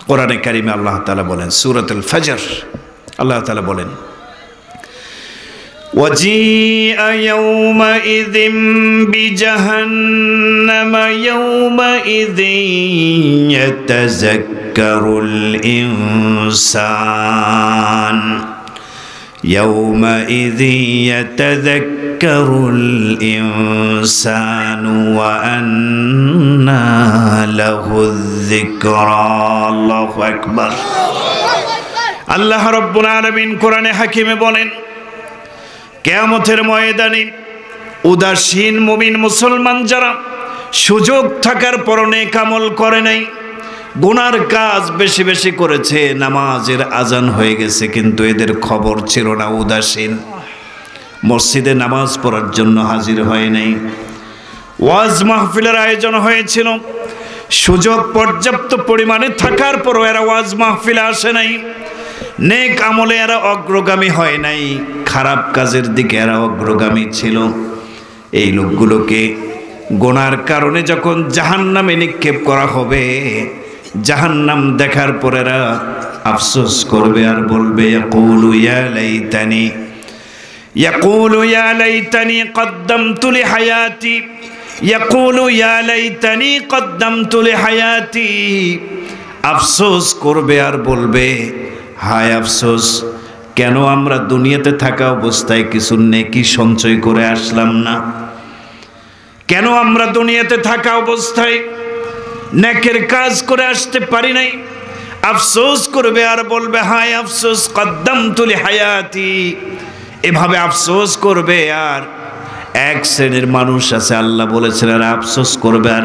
কোরআনে কারিমে আল্লাহ তাআলা বলেন, সূরাতুল ফজর আল্লাহ তাআলা বলেন, وَجِيءَ يَوْمَئِذٍ بِجَهَنَّمَ يَوْمَئِذٍ يَتَذَكَّرُ الْإِنسَانُ يَوْمَئِذٍ يَتَذَكَّرُ الْإِنسَانُ وَأَنَّى لَهُ الذِّكْرَى الله أكبر। আল্লাহ রাব্বুল আলামিন কোরআনে হাকিমে বলেন, কিয়ামতের ময়দানে উদাসীন মুমিন মুসলমান যারা সুযোগ থাকার পরও নেক আমল করে নাই, গুনার কাজ বেশি বেশি করেছে, নামাজের আজান হয়ে গেছে কিন্তু এদের খবর ছিল না, উদাসীন, মসজিদে নামাজ পড়ার জন্য হাজির হয় নাই, ওয়াজ মাহফিলের আয়োজন হয়েছিল, সুযোগ পর্যাপ্ত পরিমাণে থাকার পরও এরা ওয়াজ মাহফিলে আসে নাই, নেক আমলে এরা অগ্রগামী হয় নাই, খারাপ কাজের দিকে এরা অগ্রগামী ছিল। এই লোকগুলোকে গুনার কারণে যখন জাহান্নামে নিক্ষেপ করা হবে, জাহান্নাম দেখার পর এরা আফসোস করবে আর বলবে, ইয়াকুলু ইয়া লাইতানি কদ্দামতু লিহায়াতি, ইয়াকুলু ইয়া লাইতানি কদ্দামতু লিহায়াতি। আফসোস করবে আর বলবে, হায় আফসোস, কেন আমরা দুনিয়াতে থাকা অবস্থায় কিছু নেকি সঞ্চয় করে আসলাম না, কেন আমরা দুনিয়াতে থাকা অবস্থায় নেকের কাজ করে আসতে পারি নাই। আফসোস করবে আর বলবে, হায় আফসোস, কদ্দামতু লিহায়াতি। এভাবে আফসোস করবে। আর এক শ্রেণীর মানুষ আছে, আল্লাহ বলেছেন, আর আফসোস করবে আর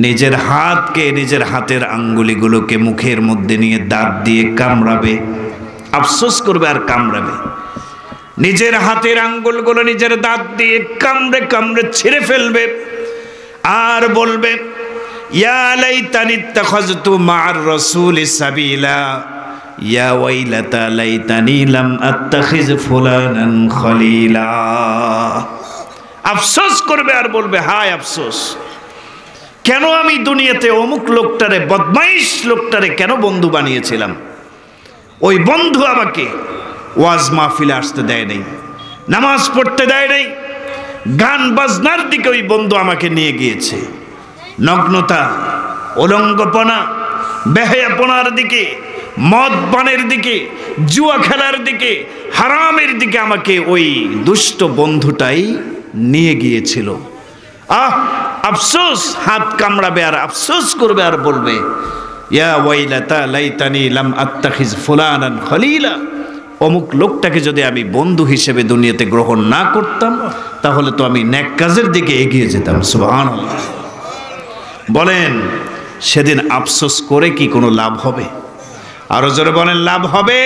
নিজের হাতকে, নিজের হাতের আঙ্গুলিগুলোকে মুখের মধ্যে নিয়ে দাঁত দিয়ে কামড়াবে, আফসোস করবে আর কামড়াবে, নিজের হাতের আঙ্গুলগুলো নিজের দাঁত দিয়ে কামড়ে কামড়ে ছিঁড়ে ফেলবে আর বলবে, ইয়া লাইতানি ইত্তাখাযতু মা'আর রাসূলি সাবিলা, ইয়া ওয়াইলাতা লাইতানি লাম আত্তাখিয ফুলানান খলিলা। আফসোস করবে আর বলবে, হায় আফসোস, কেন আমি দুনিয়াতে অমুক লোকটারে, বদমাইশ লোকটারে কেন বন্ধু বানিয়েছিলাম। ওই বন্ধু আমাকে ওয়াজ মাহফিলে আসতে দেয় নাই, নামাজ পড়তে দেয় নাই, গান বাজনার দিকে ওই বন্ধু আমাকে নিয়ে গিয়েছে, নগ্নতা, উলঙ্গপনা, বেহায়াপনার দিকে, মদ পানের দিকে, জুয়া খেলার দিকে, হারামের দিকে আমাকে ওই দুষ্ট বন্ধুটাই নিয়ে গিয়েছিল। আফসোস, হাত কামড়াবে আর আফসোস করবে আর বলবে, ইয়া ওয়াইলাতা লাইতানি লাম আত্তাখিজ ফুলানান খলিলা। অমুক লোকটাকে যদি আমি বন্ধু হিসেবে দুনিয়াতে গ্রহণ না করতাম, তাহলে তো আমি নেক কাজের দিকে এগিয়ে যেতাম। সুবহানাল্লাহ। বলেন, সেদিন আফসোস করে কি কোনো লাভ হবে? আরো জোরে বলেন, লাভ হবে?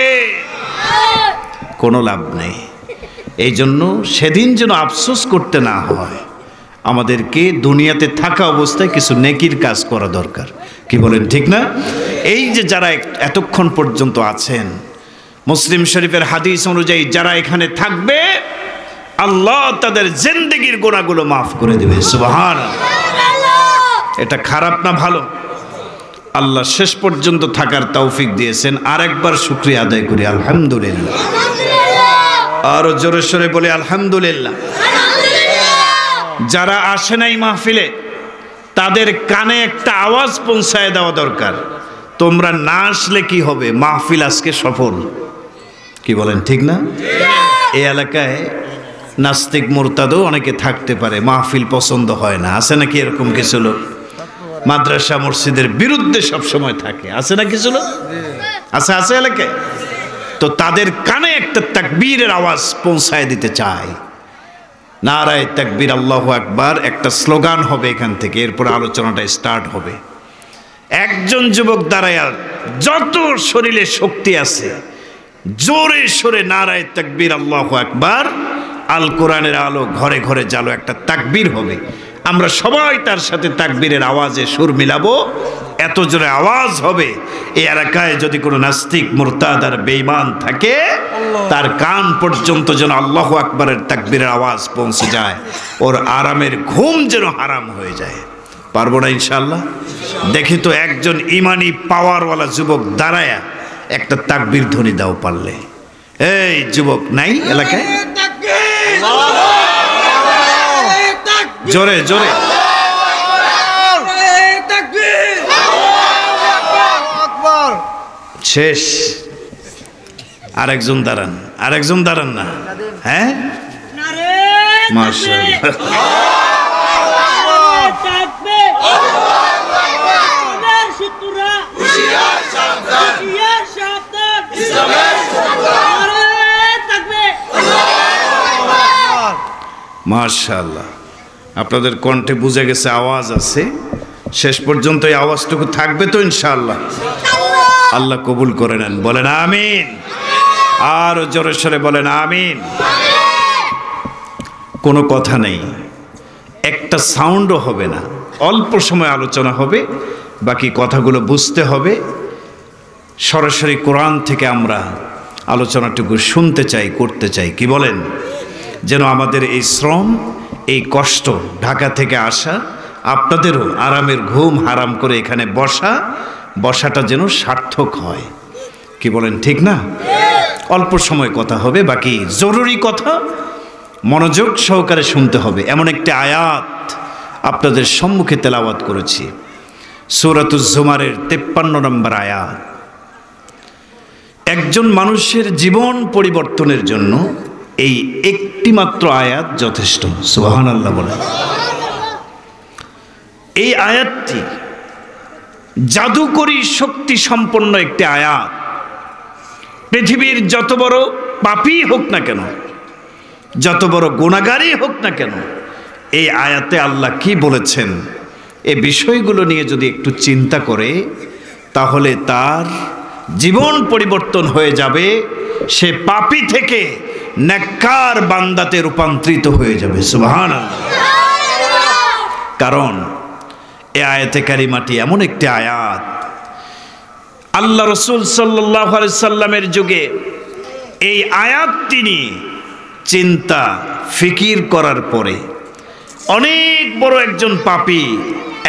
কোনো লাভ নেই। এই জন্য সেদিন যেন আফসোস করতে না হয়, আমাদেরকে দুনিয়াতে থাকা অবস্থায় কিছু নেকির কাজ করা দরকার। কি বলেন, ঠিক না? এই যে যারা এতক্ষণ পর্যন্ত আছেন, মুসলিম শরীফের হাদিস অনুযায়ী যারা এখানে থাকবে, আল্লাহ তাদের জিন্দেগির গুনাহগুলো মাফ করে দেবে। সুবহানাল্লাহ। এটা খারাপ না ভালো? আল্লাহ শেষ পর্যন্ত থাকার তৌফিক দিয়েছেন। আরেকবার শুকরিয়া আদায় করি, আলহামদুলিল্লাহ। আরো জোরে সোরে বলি, আলহামদুলিল্লাহ। যারা আসে নাই মাহফিলে, তাদের কানে একটা আওয়াজ পৌঁছায় দেওয়া দরকার, তোমরা না আসলে কি হবে, মাহফিল আজকে সফল। কি বলেন, ঠিক না? এই এলাকায় নাস্তিক মুরতাদও অনেকে থাকতে পারে, মাহফিল পছন্দ হয় না, আছে নাকি এরকম কিছু লোক? মাদ্রাসা মসজিদের বিরুদ্ধে সব সময় থাকে, আছে না কিছু লোক? আছে এলাকায়। তো তাদের কানে একটা তাকবীরের আওয়াজ পৌঁছায় দিতে চায়। নারায়ে তাকবীর, আল্লাহু আকবার, একটা স্লোগান হবে এখান থেকে, এরপর আলোচনাটা স্টার্ট হবে। একজন যুবক দাঁড়ায়, যত শরীরে শক্তি আছে, জোরে সোরে নারায়ে তাকবীর, আল্লাহু আকবার, আল কোরআনের আলো ঘরে ঘরে জালো, একটা তাকবীর হবে। আমরা সবাই তার সাথে তাকবীরের আওয়াজে সুর মিলাবো, এত জোরে আওয়াজ হবে, এই এলাকায় যদি কোনো নাস্তিক মুরতাদ আর বেঈমান থাকে, তার কান পর্যন্ত যেন আল্লাহু আকবারের তাকবীরের আওয়াজ পৌঁছে যায়, ওর আরামের ঘুম যেন হারাম হয়ে যায়। পারবো না ইনশাআল্লাহ? দেখি তো একজন ইমানি পাওয়ারওয়ালা যুবক দাঁড়ায়া একটা তাকবীর ধ্বনি দাও পারলে। এই যুবক নাই এলাকায়? জোরে জোরে শেষ। আরেকজন দাঁড়ান, আরেকজন দাঁড়ান না। হ্যাঁ মাশাআল্লাহ। মাশাআল্লাহ, আপনাদের কণ্ঠে বুঝে গেছে আওয়াজ আছে। শেষ পর্যন্ত এই আওয়াজটুকু থাকবে তো ইনশাআল্লাহ? আল্লাহ কবুল করে নেন, বলেন আমিন। আর জোরে সরে বলেন আমিন। কোনো কথা নেই, একটা সাউন্ডও হবে না, অল্প সময় আলোচনা হবে, বাকি কথাগুলো বুঝতে হবে। সরাসরি কোরআন থেকে আমরা আলোচনাটুকু শুনতে চাই, করতে চাই। কি বলেন? যেন আমাদের এই শ্রম, এই কষ্ট, ঢাকা থেকে আসা, আপনাদেরও আরামের ঘুম হারাম করে এখানে বসাটা যেন সার্থক হয়। কি বলেন, ঠিক না? অল্প সময় কথা হবে, বাকি জরুরি কথা মনোযোগ সহকারে শুনতে হবে। এমন একটি আয়াত আপনাদের সম্মুখে তেলাওয়াত করেছি, সূরাতুজ জুমারের 53 নম্বর আয়াত। একজন মানুষের জীবন পরিবর্তনের জন্য এই একটি মাত্র আয়াত যথেষ্ট। সুবহানাল্লাহ বলেন। এই আয়াতটি জাদুকরী শক্তি সম্পন্ন একটি আয়াত। পৃথিবীর যত বড় পাপী হোক না কেন, যত বড় গুনাহগারই হোক না কেন, এই আয়াতে আল্লাহ কি বলেছেন এই বিষয়গুলো নিয়ে যদি একটু চিন্তা করে, তাহলে তার জীবন পরিবর্তন হয়ে যাবে। সে পাপী থেকে নেককার বান্দাতে রূপান্তরিত হয়ে যাবে। সুবহানাল্লাহ। কারণ এই আয়াতে কারিমাটি এমন একটি আয়াত, আল্লাহ রাসূল সাল্লাল্লাহু আলাইহি সাল্লামের যুগে এই আয়াতটি নিয়ে চিন্তা ফিকির করার পরে অনেক বড় একজন পাপী,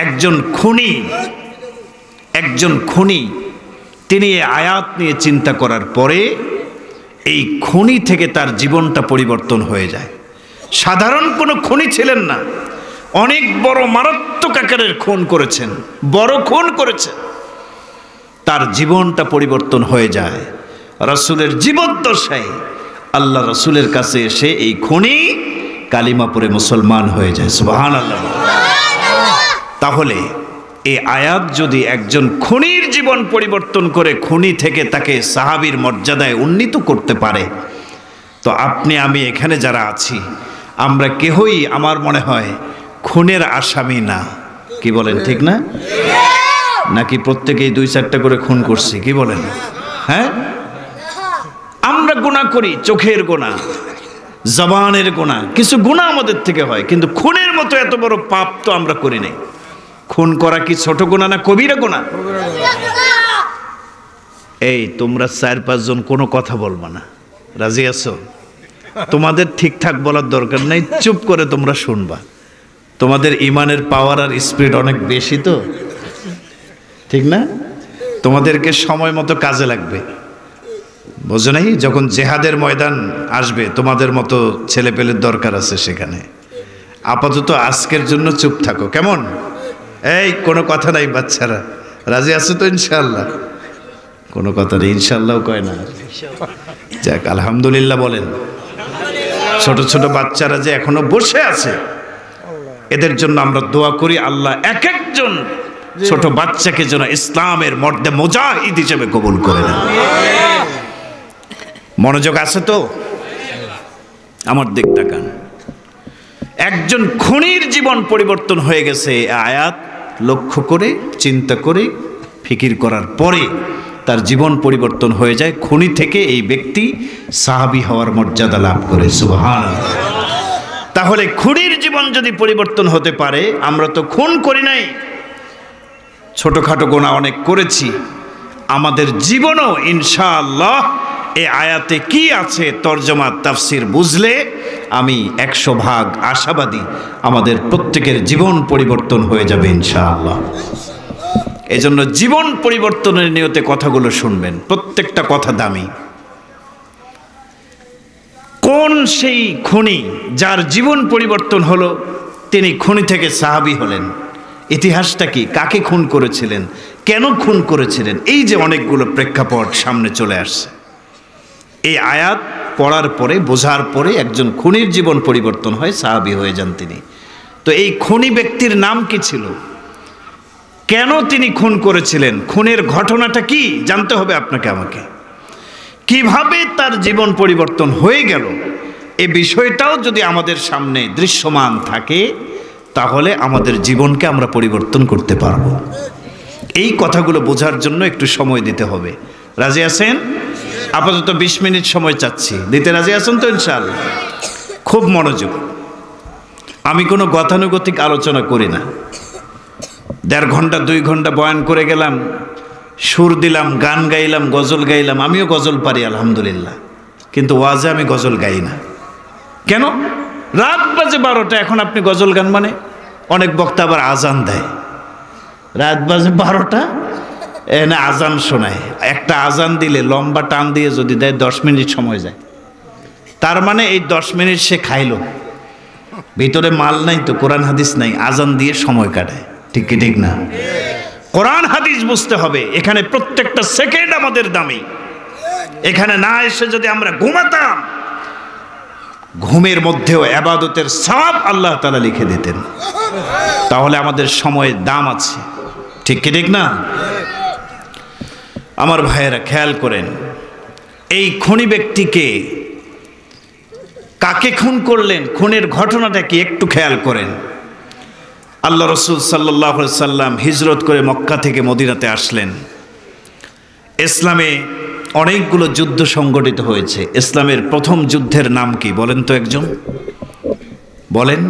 একজন খুনি, তিনি এই আয়াত নিয়ে চিন্তা করার পরে এই খুনি থেকে তার জীবনটা পরিবর্তন হয়ে যায়। সাধারণ কোনো খুনি ছিলেন না, অনেক বড় মারাত্মক আকারের খুন করেছেন, বড় খুন করেছেন। তার জীবনটা পরিবর্তন হয়ে যায়। রাসূলের জীবদ্দশায় আল্লাহ রাসূলের কাছে এসে এই খুনি কালিমা পড়ে মুসলমান হয়ে যায়। সুবহানাল্লাহ। তাহলে এই আয়াত যদি একজন খুনির জীবন পরিবর্তন করে খুনি থেকে তাকে সাহাবীর মর্যাদায় উন্নীত করতে পারে, তো আপনি আমি এখানে যারা আছি আমরা কেহই, আমার মনে হয়, খুনের আসামি না। কি বলেন, ঠিক না? নাকি প্রত্যেকেই 2-4টা করে খুন করছি? কি বলেন? হ্যাঁ, আমরা গুনাহ করি, চোখের গুনাহ, জবানের গুনাহ, কিছু গুনাহ আমাদের থেকে হয়, কিন্তু খুনের মতো এত বড় পাপ তো আমরা করি নাই। খুন করা কি ছোট গুনাহ না কবিরা গুনাহ? এই তোমরা 4-5 জন কোনো কথা বলবা না, রাজি আছো? তোমাদের ঠিকঠাক বলার দরকার নাই, চুপ করে তোমরা শুনবা। তোমাদের ইমানের পাওয়ার আর স্পিড অনেক বেশি, তো ঠিক না? তোমাদেরকে সময় মতো কাজে লাগবে, বোঝো নাই? যখন জেহাদের ময়দান আসবে তোমাদের মতো ছেলে পেলের দরকার আছে সেখানে। আপাতত আজকের জন্য চুপ থাকো, কেমন? এই কোনো কথা নাই, বাচ্চারা রাজি আছো তো ইনশাআল্লাহ? কোনো কথা নেই, ইনশাআল্লাহ কয় না। যাক, আলহামদুলিল্লাহ বলেন। ছোট ছোট বাচ্চারা যে এখনো বসে আছে, এদের জন্য আমরা দোয়া করি, আল্লাহ এক একজন ছোট বাচ্চাকে যেন ইসলামের মর্দে মুজাহিদ হিসেবে কবুল করে নেন। মনোযোগ আছে তো? আমার দিক তাকান। একজন খুনির জীবন পরিবর্তন হয়ে গেছে আয়াত লক্ষ্য করে, চিন্তা করে, ফিকির করার পরে তার জীবন পরিবর্তন হয়ে যায়। খুনি থেকে এই ব্যক্তি সাহাবী হওয়ার মর্যাদা লাভ করে। সুবহানাল্লাহ। তাহলে খুনির জীবন যদি পরিবর্তন হতে পারে, আমরা তো খুন করি নাই, ছোটখাটো গুনাহ অনেক করেছি, আমাদের জীবনও ইনশাআল্লাহ এই আয়াতে কি আছে তরজমা তাফসির বুঝলে আমি 100% আশাবাদী আমাদের প্রত্যেকের জীবন পরিবর্তন হয়ে যাবে ইনশাআল্লাহ। এজন্য জীবন পরিবর্তনের নিয়তে কথাগুলো শুনবেন, প্রত্যেকটা কথা দামি। কোন সেই খুনি যার জীবন পরিবর্তন হলো? তিনি খুনি থেকে সাহাবী হলেন। ইতিহাসটা কি? কাকে খুন করেছিলেন, কেন খুন করেছিলেন? এই যে অনেকগুলো প্রেক্ষাপট সামনে চলে আসছে। এই আয়াত পড়ার পরে, বোঝার পরে একজন খুনির জীবন পরিবর্তন হয়, সাহাবী হয়ে যান তিনি। তো এই খুনি ব্যক্তির নাম কি ছিল, কেন তিনি খুন করেছিলেন, খুনের ঘটনাটা কি জানতে হবে আপনাকে আমাকে। কিভাবে তার জীবন পরিবর্তন হয়ে গেল এই বিষয়টাও যদি আমাদের সামনে দৃশ্যমান থাকে, তাহলে আমাদের জীবনকে আমরা পরিবর্তন করতে পারবো। এই কথাগুলো বোঝার জন্য একটু সময় দিতে হবে। রাজি আছেন? আপাতত 20 মিনিট সময় চাচ্ছি, দিতে রাজি আছেন তো ইনশাআল্লাহ? খুব মনোযোগ। আমি কোনো গতানুগতিক আলোচনা করি না। 1.5 ঘন্টা 2 ঘন্টা বয়ান করে গেলাম, সুর দিলাম, গান গাইলাম, গজল গাইলাম। আমিও গজল পারি আলহামদুলিল্লাহ, কিন্তু ওয়াজে আমি গজল গাই না। কেন? রাত বাজে 12টা, এখন আপনি গজল গান মানে? অনেক বক্তা আবার আজান দেয়, রাত বাজে 12টা এনে আজান শোনায়। একটা আজান দিলে লম্বা টান দিয়ে যদি দেয় 10 মিনিট সময় যায়, তার মানে এই 10 মিনিট সে খাইলো, ভিতরে মাল নাই তো, কোরআন হাদিস নাই, আজান দিয়ে সময় কাটায়। ঠিক কি ঠিক না? কোরআন হাদিস বুঝতে হবে। এখানে প্রত্যেকটা সেকেন্ড আমাদের দামি। এখানে না এসে যদি আমরা ঘুমাতাম, ঘুমের মধ্যেও ইবাদতের সওয়াব আল্লাহ তাআলা লিখে দিতেন। তাহলে আমাদের সময়ের দাম আছে। ঠিক কি ঠিক না? আমার ভাইয়েরা খেয়াল করেন, এই খুনি ব্যক্তিকে কাকে খুন করলেন, খুনের ঘটনাটা কি একটু খেয়াল করেন। আল্লাহ রসুল সাল্লাল্লাহু আলাইহি সাল্লাম হিজরত করে মক্কা থেকে মদিনাতে আসলেন। ইসলামে অনেকগুলো যুদ্ধ সংগঠিত হয়েছে। ইসলামের প্রথম যুদ্ধের নাম কি বলেন তো একজন? বলেন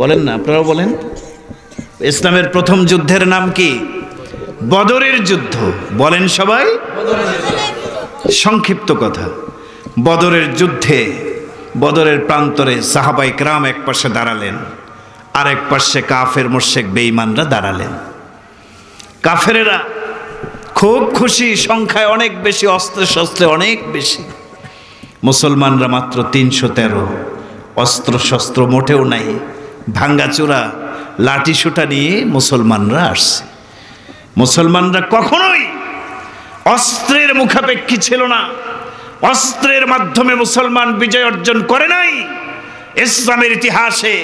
বলেন না, আপনারাও বলেন। ইসলামের প্রথম যুদ্ধের নাম কি? বদরের যুদ্ধ। বলেন সবাই। সংক্ষিপ্ত কথা, বদরের যুদ্ধে, বদরের প্রান্তরে সাহাবায়ে কেরাম এক পাশে দাঁড়ালেন, আরেক পাশে কাফের মুশরিক বেঈমানরা দাঁড়ালেন। কাফেরেরা খুব খুশি, সংখ্যায় অনেক বেশি, অস্ত্রে শস্ত্রে অনেক বেশি। মুসলমানরা মাত্র 313, অস্ত্র শস্ত্র মোটেও নাই, ভাঙ্গাচোরা লাঠি সুটা নিয়ে মুসলমানরা আসছে। মুসলমানরা কখনোই অস্ত্রের মুখাপেক্ষী ছিল না। অস্ত্রের মাধ্যমে মুসলমান বিজয় অর্জন করে নাই। ইসলামের ইতিহাসে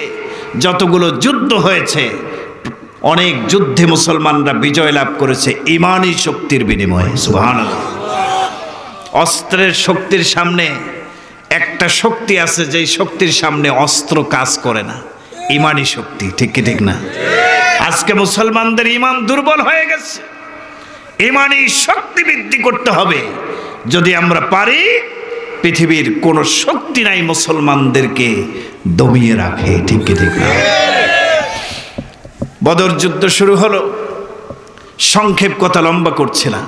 যতগুলো যুদ্ধ হয়েছে, অনেক যুদ্ধে মুসলমানরা বিজয় লাভ করেছে ঈমানী শক্তির বিনিময়ে। সুবহানাল্লাহ। অস্ত্রের শক্তির সামনে একটা শক্তি আছে, যেই শক্তির সামনে অস্ত্র কাজ করে না, ঈমানী শক্তি। ঠিক কি ঠিক না? আজকে মুসলমানদের ঈমান দুর্বল হয়ে গেছে। ঈমানী শক্তি বৃদ্ধি করতে হবে। যদি আমরা পারি, পৃথিবীর কোন শক্তি নাই মুসলমানদেরকে দমিয়ে রাখে। ঠিক কি ঠিক না? বদর যুদ্ধ শুরু হলো। সংক্ষেপ কথা লম্বা করছি না।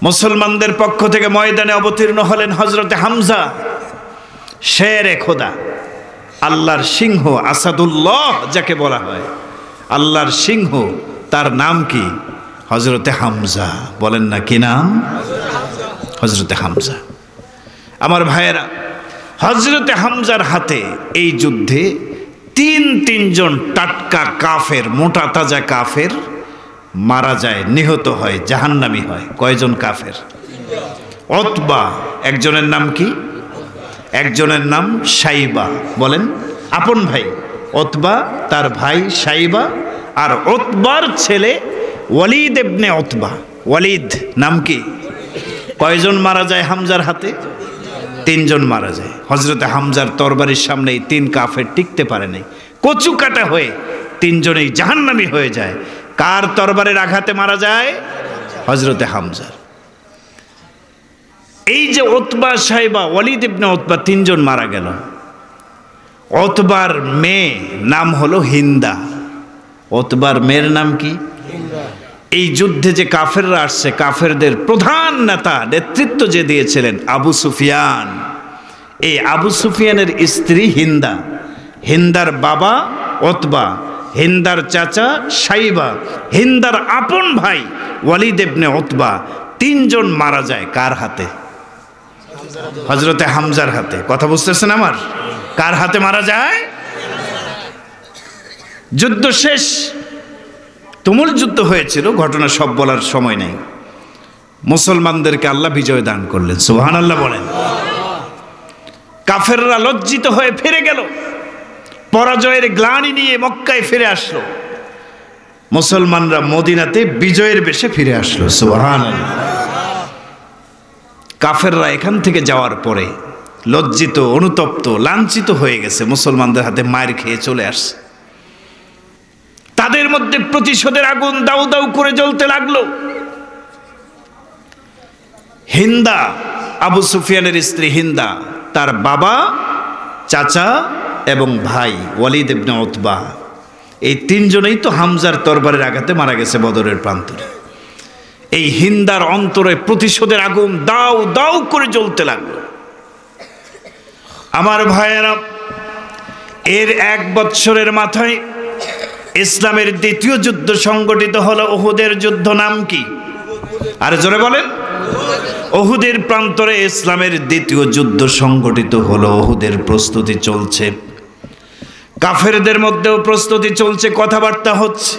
মুসলমানদের পক্ষ থেকে ময়দানে অবতীর্ণ হলেন হযরতে হামজা, শেরে খোদা, আল্লাহর সিংহ, আসাদুল্লাহ যাকে বলা হয়, আল্লাহর সিংহ। তার নাম কি? হযরতে হামজা। বলেন না, কি নাম? হযরতে হামজা। আমার ভাইয়েরা, হযরতে হামজার হাতে এই যুদ্ধে তিনজন টাটকা কাফের, মোটা তাজা কাফের মারা যায়, নিহত হয়, জাহান্নামী হয়। কয়জন কাফের? উতবা, একজনের নাম কি? একজনের নাম শাইবা। বলেন, আপন ভাই উতবা, তার ভাই শাইবা, আর উতবার ছেলে ওয়ালিদ ইবনে উতবা। ওয়ালিদ নাম কি? কয়জন মারা যায় হামজার হাতে? 3 জন মারা যায়। হযরতে হামজার তরবারির সামনে এই 3 কাফের টিকতে পারে নাই, কচু কাটা হয়ে 3 জনেই জাহান্নামী হয়ে যায়। কার তরবারের আঘাতে মারা যায়? হযরতে হামজার। এই যে উতবা, শাইবা, ওয়ালিদ ইবনে উতবা 3 জন মারা গেল। উতবার মেয়ে নাম হলো হিন্দা। উতবার মেয়ের নাম কি? এই যুদ্ধে যে কাফেররা আসছে, কাফেরদের প্রধান নেতা, নেতৃত্ব যে দিয়েছিলেন আবু সুফিয়ান, এই আবু সুফিয়ানের স্ত্রী হিন্দা, হিন্দার বাবা উতবা, হিন্দার চাচা সাইবা, হিন্দার আপন ভাই ওয়ালিদ ইবনে উতবা, তিনজন মারা যায়। কার হাতে? হযরতে হামজার হাতে। কথা বুঝতেছেন আমার? কার হাতে মারা যায়? যুদ্ধ শেষ, তুমুল যুদ্ধ হয়েছিল, ঘটনা সব বলার সময় নেই। মুসলমানদেরকে আল্লাহ বিজয় দান করলেন, সুবহানাল্লাহ বলেন। কাফেররা লজ্জিত হয়ে ফিরে গেল, পরাজয়ের গ্লানি নিয়ে মক্কায় ফিরে আসলো। মুসলমানরা মদিনাতে বিজয়ের বেশে ফিরে আসলো, সুবহানাল্লাহ। কাফেররা এখান থেকে যাওয়ার পরে লজ্জিত, অনুতপ্ত, লাঞ্ছিত হয়ে গেছে, মুসলমানদের হাতে মার খেয়ে চলে আসছে। তাদের মধ্যে প্রতিশোধের আগুন দাউ দাউ করে জ্বলতে লাগলো। হিন্দা, আবু সুফিয়ানের স্ত্রী হিন্দা, তার বাবা, চাচা এবং ভাই ওয়ালিদ ইবনে উতবা, এই তিনজনেই তো হামজার তরবারের আঘাতে মারা গেছে বদরের প্রান্তরে। এই হিন্দার অন্তরে প্রতিশোধের আগুন দাউ দাউ করে জ্বলতে লাগলো। আমার ভাইয়েরা, এর 1 বৎসরের মাথায় ইসলামের দ্বিতীয় যুদ্ধ সংগঠিত হলো, উহুদের যুদ্ধ। নাম কি? আর জোরে বলেন। উহুদের প্রান্তরে ইসলামের দ্বিতীয় যুদ্ধ সংগঠিত হলো। উহুদের প্রস্তুতি চলছে, কাফেরদের মধ্যেও প্রস্তুতি চলছে, কথাবার্তা হচ্ছে।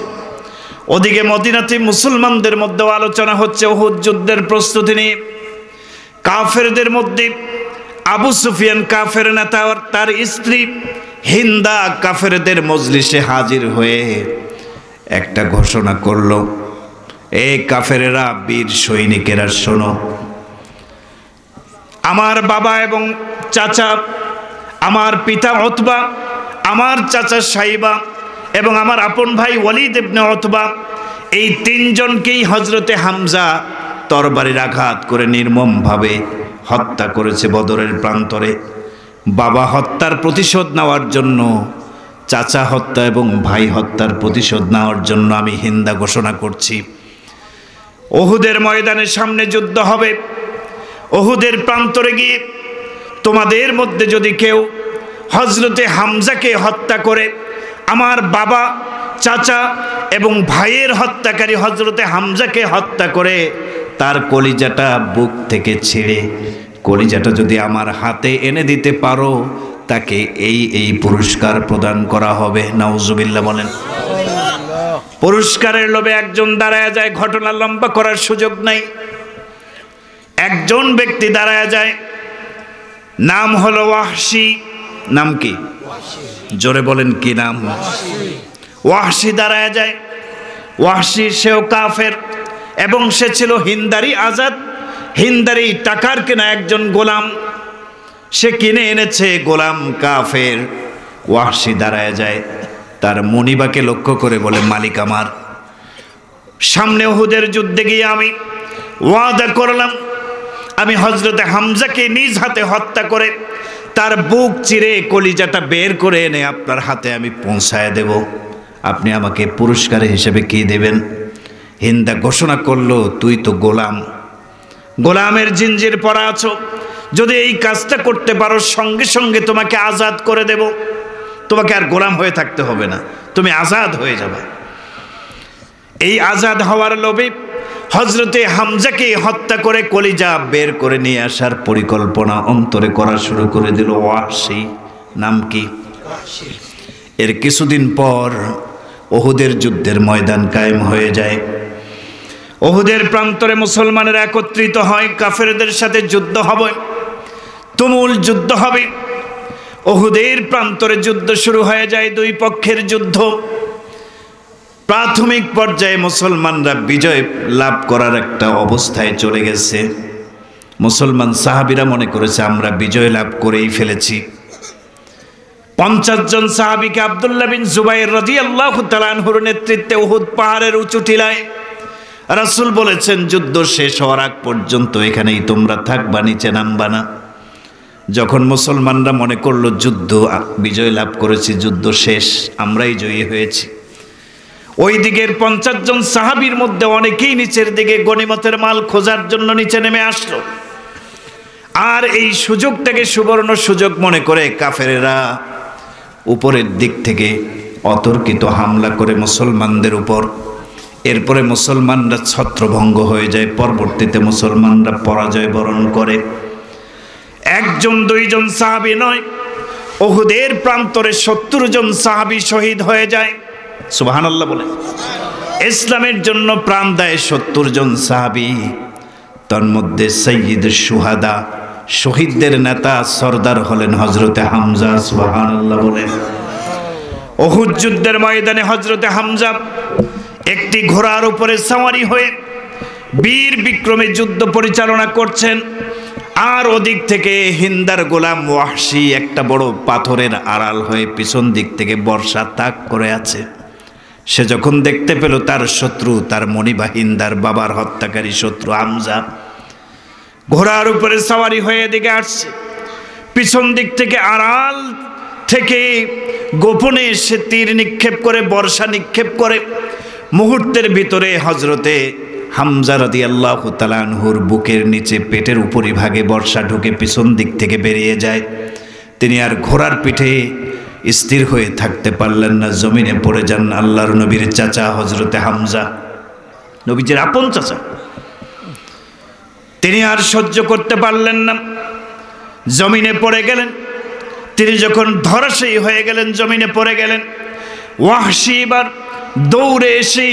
ওদিকে মদিনাতে মুসলমানদের মধ্যেও আলোচনা হচ্ছে উহুদ যুদ্ধের প্রস্তুতি নিয়ে। কাফেরদের মধ্যে আবু সুফিয়ান কাফের নেতা, তার স্ত্রী হিন্দা কাফেরদের মজলিসে হাজির হয়ে একটা ঘোষণা করল, এ কাফেরেরা, বীর সৈনিকেরা, শোনো, আমার বাবা এবং চাচা, আমার পিতা উতবা, আমার চাচা সাইবা এবং আমার আপন ভাই ওয়ালিদ ইবনে উতবা, এই তিনজনকেই হযরতে হামজা তরবারির আঘাত করে নির্মমভাবে হত্যা করেছে বদরের প্রান্তরে। বাবা হত্যার প্রতিশোধ নেওয়ার জন্য, চাচা হত্যা এবং ভাই হত্যার প্রতিশোধ নেওয়ার জন্য আমি হিন্দা ঘোষণা করছি, উহুদের ময়দানের সামনে যুদ্ধ হবে। উহুদের প্রান্তরে গিয়ে তোমাদের মধ্যে যদি কেউ হযরতে হামজাকে হত্যা করে, আমার বাবা, চাচা এবং ভাইয়ের হত্যাকারী হযরতে হামজাকে হত্যা করে, তার কলিজাটা বুক থেকে ছিঁড়ে কলিজাটা যদি আমার হাতে এনে দিতে পারো, তাকে এই পুরস্কার প্রদান করা হবে। নাউজুবিল্লাহ বলেন। পুরস্কারের লোভে একজন দাঁড়ায় যায়, ঘটনা লম্বা করার সুযোগ নাই। একজন ব্যক্তি দাঁড়ায় যায়, নাম হলো ওয়াহশী। নাম কি? জোরে বলেন, কি নাম? ওয়াহশী দাঁড়ায় যায়। ওয়াহশী, সেও কাফের এবং সে ছিল হিন্দারি আজাদ, হিন্দারি টাকার কেনা একজন গোলাম। সে কিনে এনেছে, গোলাম কাফের। ওয়াহশী দাঁড়ায় যায়, তার মনিবাকে লক্ষ্য করে বলে, মালিক আমার, সামনে উহুদের যুদ্ধে গিয়ে আমি ওয়াদা করলাম, আমি হযরতে হামজাকে নিজ হাতে হত্যা করে তার বুক চিরে কলিজাটা বের করে এনে আপনার হাতে আমি পৌঁছায় দেব। আপনি আমাকে পুরস্কার হিসেবে কি দেবেন? হিন্দা ঘোষণা করলো, তুই তো গোলাম, গোলামের জিঞ্জির পরা আছো, যদি এই কাজটা করতে পারো সঙ্গে সঙ্গে তোমাকে আজাদ করে দেব, তোমাকে আর গোলাম হয়ে থাকতে হবে না, তুমি আজাদ হয়ে যাবে। এই আজাদ হওয়ার লোভে হযরতে হামজাকে হত্যা করে কলিজা বের করে নিয়ে আসার পরিকল্পনা অন্তরে করা শুরু করে দিল ওয়াহশী। নাম কি? এর কিছুদিন পর উহুদের যুদ্ধের ময়দান কায়েম হয়ে যায়। উহুদের প্রান্তরে মুসলমানেরা একত্রিত হয়, কাফেরদের সাথে যুদ্ধ হবে, তুমুল যুদ্ধ হবে। উহুদের প্রান্তরে যুদ্ধ শুরু হয়ে যায়, দুই পক্ষের যুদ্ধ। প্রাথমিক পর্যায়ে মুসলমানরা বিজয় লাভ করার একটা অবস্থায় চলে গেছে। মুসলমান সাহাবীরা মনে করেছে আমরা বিজয় লাভ করেই ফেলেছি। 50 জন সাহাবীকে আব্দুল্লাহ বিন জুবাইর রাদিয়াল্লাহু তাআলা আনহুর নেতৃত্বে উহুদ পাহাড়ের উঁচু টিলায় রাসূল বলেছেন, যুদ্ধ শেষ হওয়ার আগ পর্যন্ত এখানেই তোমরা থাকবা, নিচে নামবা না। যখন মুসলমানরা মনে করলো যুদ্ধ বিজয় লাভ করেছি, যুদ্ধ শেষ, আমরাই জয়ী হয়েছি, ওই দিকের 50 জন সাহাবীর মধ্যে অনেকেই নিচের দিকে গনিমতের মাল খোঁজার জন্য নিচে নেমে আসলো। আর এই সুযোগটাকে সুবর্ণ সুযোগ মনে করে কাফেরেরা উপরের দিক থেকে অতর্কিত হামলা করে মুসলমানদের উপর। এরপরে মুসলমানরা ছত্রভঙ্গ হয়ে যায়, পরবর্তীতে মুসলমানরা পরাজয় বরণ করে। একজন দুইজন সাহাবী নয়, উহুদের প্রান্তরে 70 জন সাহাবী শহীদ হয়ে যায়। সুবহানাল্লাহ বলে। ইসলামের জন্য প্রাণ দেয় 70 জন সাহাবী। তার মধ্যে সাইয়্যিদুশ শুহাদা, শহীদদের নেতা সরদার হলেন হযরতে হামজা। সুবহানাল্লাহ বলে। উহুদ যুদ্ধের ময়দানে হযরতে হামজা একটি ঘোড়ার উপরে সওয়ারি হয়ে বীর বিক্রমে যুদ্ধ পরিচালনা করছেন। আর ওদিক থেকে হিন্দার গোলাম ওয়াহশী একটা বড় পাথরের আড়াল হয়ে পিছন দিক থেকে বর্ষা তাক করে আছে। সে যখন দেখতে পেল তার শত্রু, তার মনিবা হিন্দার বাবার হত্যাকারী শত্রু হামজা ঘোড়ার উপরে সওয়ারি হয়ে এদিকে আসছে, পিছন দিক থেকে আড়াল থেকে গোপনে সে তীর নিক্ষেপ করে, বর্ষা নিক্ষেপ করে। মুহূর্তের ভিতরে হযরতে হামজা রাদিয়াল্লাহু তাআলা আনহুর বুকের নিচে পেটের উপরিভাগে বর্ষা ঢুকে পিছন দিক থেকে বেরিয়ে যায়। তিনি আর ঘোড়ার পিঠে স্থির হয়ে থাকতে পারলেন না, জমিনে পড়ে যান। আল্লাহর নবীর চাচা হযরতে হামজা, নবীজির আপন চাচা, তিনি আর সহ্য করতে পারলেন না, জমিনে পড়ে গেলেন। তিনি যখন ধরাশায়ী হয়ে গেলেন, জমিনে পড়ে গেলেন, ওয়াহশী এবার দৌড়ে এসে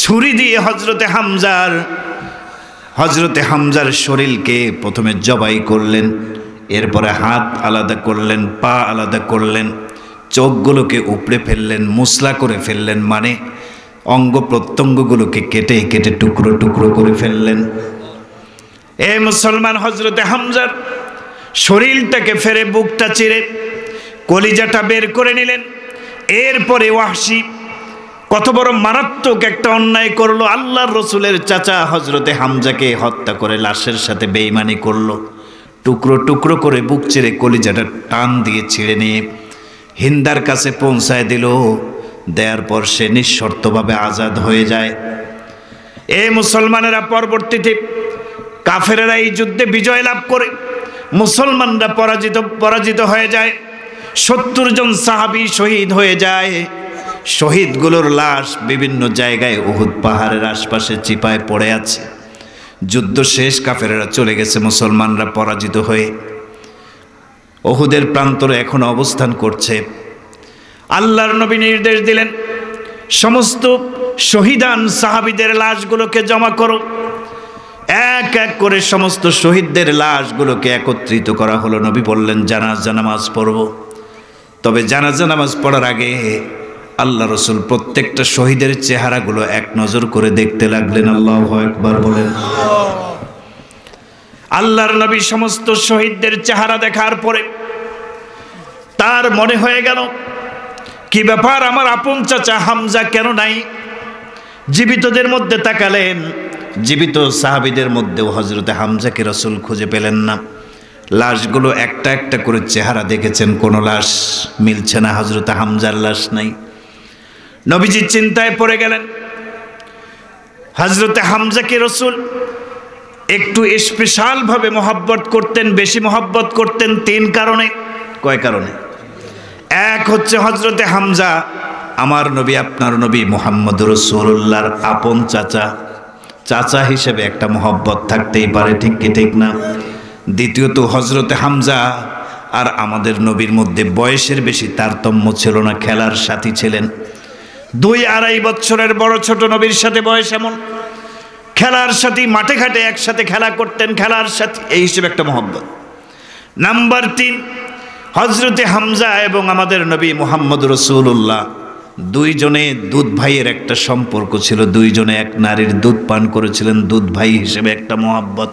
ছুরি দিয়ে হযরতে হামজার শরীরকে প্রথমে জবাই করলেন, এরপরে হাত আলাদা করলেন, পা আলাদা করলেন, চোখগুলোকে উপড়ে ফেললেন, মুসলা করে ফেললেন, মানে অঙ্গ প্রত্যঙ্গগুলোকে কেটে কেটে টুকরো টুকরো করে ফেললেন। এ মুসলমান, হযরতে হামজার শরীরটাকে ফেরে বুকটা চিরে কলিজাটা বের করে নিলেন। এরপরে ওয়াহশী কত বড় মারাত্মক একটা অন্যায় করলো, আল্লাহর রসুলের চাচা হযরতে হামজাকে হত্যা করে লাশের সাথে বেঈমানি করলো। টুকরো টুকরো করে বুক চিরে কলিজাটা টান দিয়ে ছিঁড়ে নিয়ে হিন্দার কাছে পৌঁছায় দিল। দেওয়ার পর সে নিঃশর্তভাবে আজাদ হয়ে যায়। এ মুসলমানেরা পরবর্তীতে কাফেরেরা এই যুদ্ধে বিজয় লাভ করে মুসলমানরা পরাজিত হয়ে যায়। 70 জন সাহাবী শহীদ হয়ে যায়। শহীদগুলোর লাশ বিভিন্ন জায়গায় উহুদ পাহাড়ের আশপাশে চিপায় পড়ে আছে। যুদ্ধ শেষ, কাফেরেরা চলে গেছে, মুসলমানরা পরাজিত হয়ে উহুদের প্রান্তরে এখন অবস্থান করছে। আল্লাহর নবী নির্দেশ দিলেন, সমস্ত শহীদান সাহাবীদের লাশগুলোকে জমা করো। এক এক করে সমস্ত শহীদদের লাশগুলোকে একত্রিত করা হলো। নবী বললেন, জানাজা নামাজ পড়ব। তবে জানাজা নামাজ পড়ার আগে আল্লাহ রসুল প্রত্যেকটা শহীদের চেহারাগুলো এক নজর করে দেখতে লাগলেন। আল্লাহু আকবার বলেন। আল্লাহর নবী সমস্ত শহীদদের চেহারা দেখার পরে তার মনে হয়ে গেল, কি ব্যাপার, আমার আপন চাচা হামজা কেন নাই? জীবিতদের মধ্যে তাকালেন, জীবিত সাহাবীদের মধ্যেও হযরতে হামজাকে রাসূল খুঁজে পেলেন না। লাশগুলো একটা একটা করে চেহারা দেখেছেন, কোনো লাশ মিলছে না, হযরতে হামজার লাশ নাই। নবীজি চিন্তায় পড়ে গেলেন। হযরতে হামজাকে রাসূল একটু স্পেশালভাবে মহব্বত করতেন, বেশি মহব্বত করতেন 3 কারণে। কয় কারণে? এক হচ্ছে হযরতে হামজা আমার নবী, আপনার নবী মুহাম্মদুর রাসূলুল্লাহর আপন চাচা, চাচা হিসেবে একটা মহব্বত থাকতেই পারে, ঠিক কি ঠিক না? দ্বিতীয়ত হযরতে হামজা আর আমাদের নবীর মধ্যে বয়সের বেশি তারতম্য ছিল না, খেলার সাথী ছিলেন। 2-2.5 বছরের বড় ছোট নবীর সাথে বয়স এমন, খেলার সাথী, মাঠে ঘাটে একসাথে খেলা করতেন, খেলার সাথী, এই হিসেবে একটা মহব্বত। নাম্বার 3, হযরতে হামজা এবং আমাদের নবী মুহাম্মদ রাসূলুল্লাহ দুইজনে দুধ ভাইয়ের একটা সম্পর্ক ছিল, দুইজনে এক নারীর দুধ পান করেছিলেন, দুধ ভাই হিসেবে একটা মহব্বত।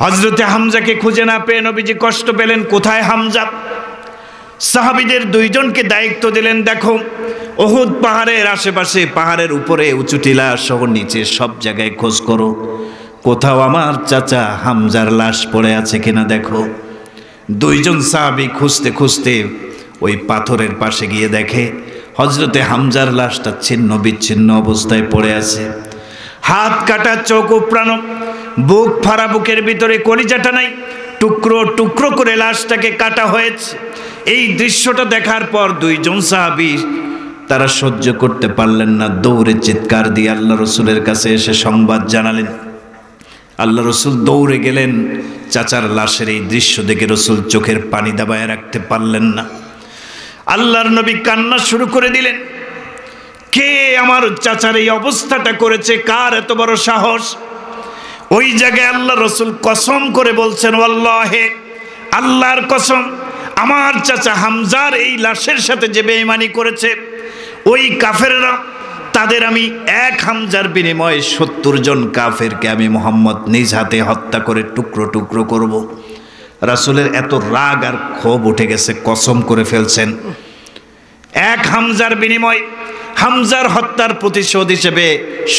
হযরতে হামজাকে খুঁজে না পেয়ে নবীজি কষ্ট পেলেন, কোথায় হামজা? সাহাবীদের 2 জনকে দায়িত্ব দিলেন, দেখো উহুদ পাহাড়ের আশেপাশে, পাহাড়ের উপরে, উঁচু টিলা সহ নিচে সব জায়গায় খোঁজ করো, কোথাও আমার চাচা হামজার লাশ পড়ে আছে কিনা দেখো। 2 জন সাহাবী খুঁজতে খুঁজতে ওই পাথরের পাশে গিয়ে দেখে হযরতে হামজার লাশটা ছিন্ন বিচ্ছিন্ন অবস্থায় পড়ে আছে, হাত কাটা, চোখ উপড়ানো, বুক ফাড়া, বুকের ভিতরে কলিজাটা নাই, টুকরো টুকরো করে লাশটাকে কাটা হয়েছে। এই দৃশ্যটা দেখার পর দুইজন সাহাবী তারা সহ্য করতে পারলেন না, দৌড়ে চিৎকার দিয়ে আল্লাহ রসুলের কাছে এসে সংবাদ জানালেন। আল্লাহ রসুল দৌড়ে গেলেন, চাচার লাশের এই দৃশ্য দেখে রসুল চোখের পানি দাবায় রাখতে পারলেন না। আল্লাহর নবী কান্না শুরু করে দিলেন, কে আমার চাচার এই অবস্থাটা করেছে, কার এত বড় সাহস? ওই জায়গায় আল্লাহ রসুল কসম করে বলছেন, ওয়াল্লাহে, আল্লাহর কসম, আমার চাচা হামজার এই লাশের সাথে যে বেঈমানি করেছে, ওই কাফেররা, তাদের আমি এক হামজার বিনিময়ে 70 জন কাফেরকে আমি মুহাম্মদ নিজ হাতে হত্যা করে টুকরো টুকরো করব। রাসূলের এত রাগ আর ক্ষোভ উঠে গেছে, কসম করে ফেলছেন, এক হামজার বিনিময়ে, হামজার হত্যার প্রতিশোধ হিসেবে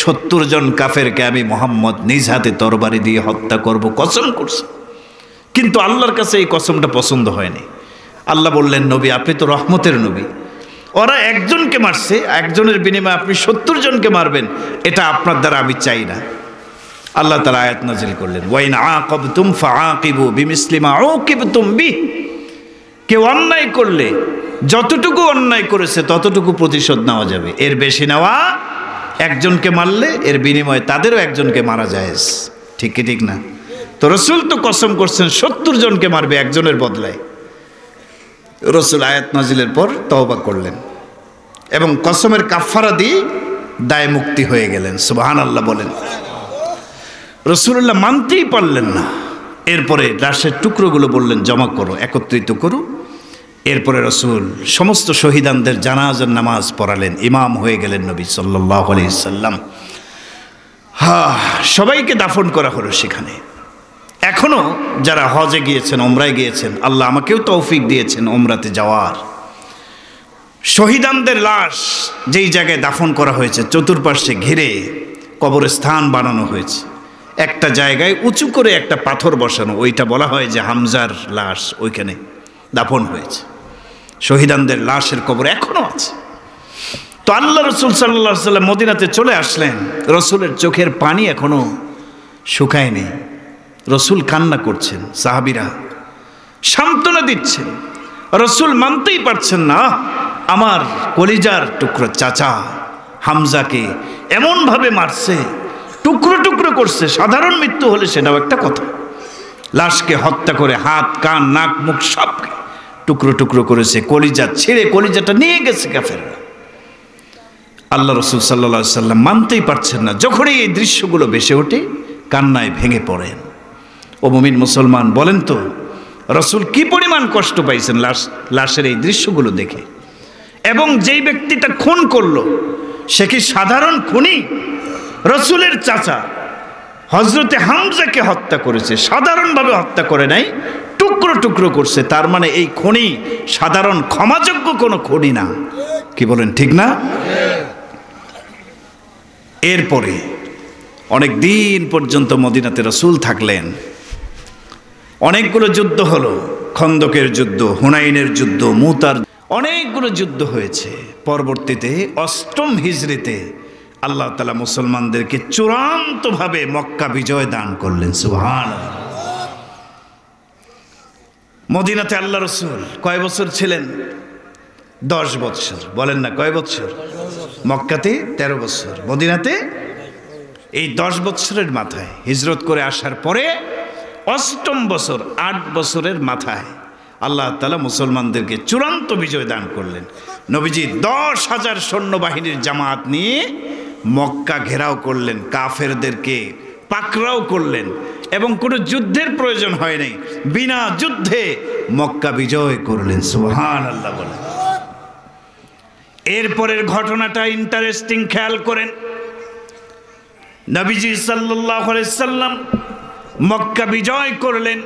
70 জন কাফেরকে আমি মুহাম্মদ নিজ হাতে তরবারি দিয়ে হত্যা করব, কসম করছে। কিন্তু আল্লাহর কাছে এই কসমটা পছন্দ হয়নি। আল্লাহ বললেন, নবী, আপনি তো রহমতের নবী, ওরা একজনকে মারছে, একজনের বিনিময়ে আপনি 70 জনকে মারবেন, এটা আপনার দ্বারা আমি চাই না। আল্লাহ তাআলা আয়াত নাযিল করলেন, ওয়াইন আকাবতুম ফাআকিবু বিমিসলি মা উকিবতুম বিহ। কেউ অন্যায় করলে যতটুকু অন্যায় করেছে ততটুকু প্রতিশোধ নেওয়া যাবে, এর বেশি নেওয়া, একজনকে মারলে এর বিনিময়ে তাদেরও একজনকে মারা যায়, ঠিক কি ঠিক না? তো রসুল তো কসম করছেন 70 জনকে মারবে একজনের বদলায়। রসুল আয়াত নাজিলের পর তওবা করলেন এবং কসমের কাফারা দিয়ে দায় মুক্তি হয়ে গেলেন। সুবহানাল্লাহ বলেন। রসুল্লাহ মানতেই পারলেন না। এরপরে লাশের টুকরোগুলো বললেন, জমা করো, একত্রিত করো। এরপরে রসুল সমস্ত শহীদানদের জানাজার নামাজ পড়ালেন, ইমাম হয়ে গেলেন নবী সাল্লাল্লাহু আলাইহি সাল্লাম। সবাইকে দাফন করা হলো সেখানে। এখনো যারা হজে গিয়েছেন, ওমরায় গিয়েছেন, আল্লাহ আমাকেও তৌফিক দিয়েছেন ওমরাতে যাওয়ার। শহীদানদের লাশ যেই জায়গায় দাফন করা হয়েছে, চতুর্পাশে ঘিরে কবরস্থান বানানো হয়েছে। একটা জায়গায় উঁচু করে একটা পাথর বসানো, ওইটা বলা হয় যে হামজার লাশ ওইখানে দাফন হয়েছে। শহীদানদের লাশের কবর এখনো আছে। তো আল্লাহ রসুল সাল্লাল্লাহু আলাইহি সাল্লাম মদিনাতে চলে আসলেন, রসুলের চোখের পানি এখনো শুকায়নি। রসুল কান্না করছেন, সাহাবীরা সান্ত্বনা দিচ্ছেন। রসুল মানতেই পারছেন না, আমার কলিজার টুকরো চাচা হামজাকে এমনভাবে মারছে, টুকরো টুকরো করছে। সাধারণ মৃত্যু হলে সেটাও একটা কথা, লাশকে হত্যা করে হাত, কান, নাক, মুখ সবকে টুকরো টুকরো করেছে, কলিজা ছিঁড়ে কলিজাটা নিয়ে গেছে কাফেররা। আল্লাহ রসুল সাল্লাল্লাহু আলাইহি সাল্লাম মানতেই পারছেন না। যখনই এই দৃশ্যগুলো ভেসে ওঠে, কান্নায় ভেঙে পড়েন। ও মুমিন মুসলমান, বলেন তো রসুল কি পরিমাণ কষ্ট পাইছেন লাশের এই দৃশ্যগুলো দেখে। এবং যেই ব্যক্তিটা খুন করলো, সে কি সাধারণ খুনি? রসুলের চাচা হযরতে হামজাকে হত্যা করেছে, সাধারণভাবে হত্যা করে নাই, টুকরো টুকরো করছে। তার মানে এই খুনি সাধারণ ক্ষমাযোগ্য কোনো খুনি না। কি বলেন, ঠিক না? এরপরে অনেক দিন পর্যন্ত মদিনাতে রসুল থাকলেন। অনেকগুলো যুদ্ধ হলো, খন্দকের যুদ্ধ, হুনাইনের যুদ্ধ, মুতার, অনেকগুলো যুদ্ধ হয়েছে। পরবর্তীতে 8ম হিজরিতে আল্লাহ তাআলা মুসলমানদেরকে চূড়ান্তভাবে মক্কা বিজয় দান করলেন। সুবহানাল্লাহ। মদিনাতে আল্লাহ রসুল কয় বছর ছিলেন? 10 বছর। বলেন না, কয় বছর? মক্কাতে 13 বছর, মদিনাতে এই 10 বছরের মাথায় হিজরত করে আসার পরে 8ম বছর, 8 বছরের মাথায় আল্লাহ তাআলা মুসলমানদেরকে চূড়ান্ত বিজয় দান করলেন। নবীজি 10,000 সৈন্যবাহিনীর জামাত নিয়ে মক্কা ঘেরাও করলেন, কাফেরদেরকে পাকড়াও করলেন এবং কোনো যুদ্ধের প্রয়োজন হয় নাই, বিনা যুদ্ধে মক্কা বিজয় করলেন। সুবহানাল্লাহ বলেন। এরপরের ঘটনাটা ইন্টারেস্টিং, খেয়াল করেন। নবীজি সাল্লাল্লাহু আলাইহি সাল্লাম মক্কা বিজয় করলেন।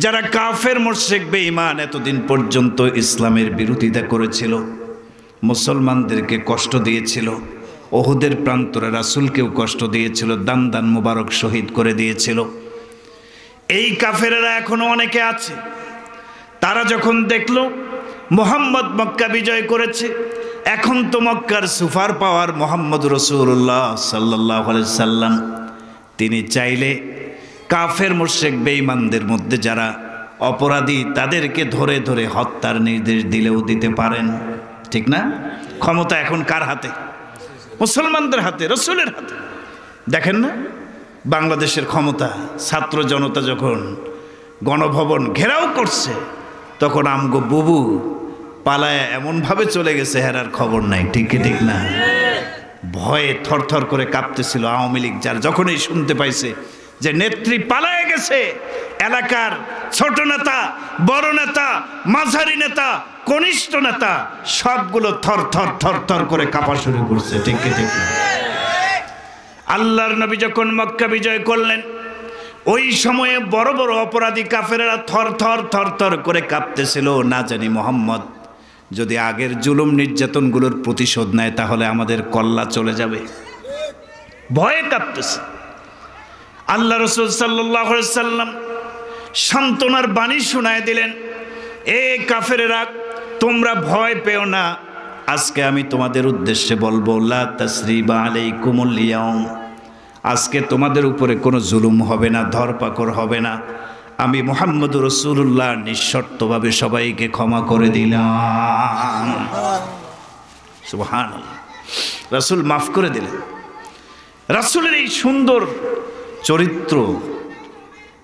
যারা কাফের, মুশরিক, বেঈমান এতদিন পর্যন্ত ইসলামের বিরোধিতা করেছিল, মুসলমানদেরকে কষ্ট দিয়েছিল, ওহুদের প্রান্তরে রাসূলকেও কষ্ট দিয়েছিল, দান দান মুবারক শহীদ করে দিয়েছিল, এই কাফেরেরা এখনো অনেকে আছে। তারা যখন দেখল মুহাম্মদ মক্কা বিজয় করেছে, এখন তো মক্কার সুপার পাওয়ার মুহাম্মদ রাসূলুল্লাহ সাল্লাল্লাহু আলাইহি সাল্লাম, তিনি চাইলে কাফের মুশরিক বেঈমানদের মধ্যে যারা অপরাধী তাদেরকে ধরে ধরে হত্যার নির্দেশ দিলেও দিতে পারেন, ঠিক না? ক্ষমতা এখন কার হাতে? মুসলমানদের হাতে, রাসূলের হাতে। দেখেন না বাংলাদেশের ক্ষমতা, ছাত্র জনতা যখন গণভবন ঘেরাও করছে তখন আমগো বুবু পালায় এমনভাবে চলে গেছে হেরার খবর নাই, ঠিক কি ঠিক না? ভয়ে থরথর করে কাঁপতেছিল আওয়ামী লীগ, যার যখনই শুনতে পাইছে যে নেত্রী পালায় গেছে, এলাকার ছোট নেতা, বড় নেতা, মাঝারি নেতা, কনিষ্ঠ নেতা সবগুলো থর থর থর থর করে কাঁপা শুরু করছে, ঠিক কি ঠিক না? আল্লাহর নবী যখন মক্কা বিজয় করলেন ওই সময়ে বড় বড় অপরাধী কাফেরেরা থর থর থর থর করে কাঁপতেছিল, না জানি মুহাম্মদ যদি আগের জুলুম নির্যাতনগুলোর প্রতিশোধ নেয় তাহলে আমাদের কল্লা চলে যাবে, ভয়ে কাঁপতেছে। আল্লাহ রাসূল সাল্লাল্লাহু আলাইহি সাল্লাম সান্ত্বনার বাণী শোনায় দিলেন, এ কাফেরেরা তোমরা ভয় পেও না, আজকে আমি তোমাদের উদ্দেশ্যে বলবো লা তাসরিবা আলাইকুমুল ইয়াউম, আজকে তোমাদের উপরে কোনো জুলুম হবে না, ধরপাকড় হবে না, আমি মুহাম্মদুর রাসূলুল্লাহ নিঃশর্তভাবে সবাইকে ক্ষমা করে দিলাম। সুবহানাল্লাহ, রাসূল মাফ করে দিলেন। রাসূলের এই সুন্দর চরিত্র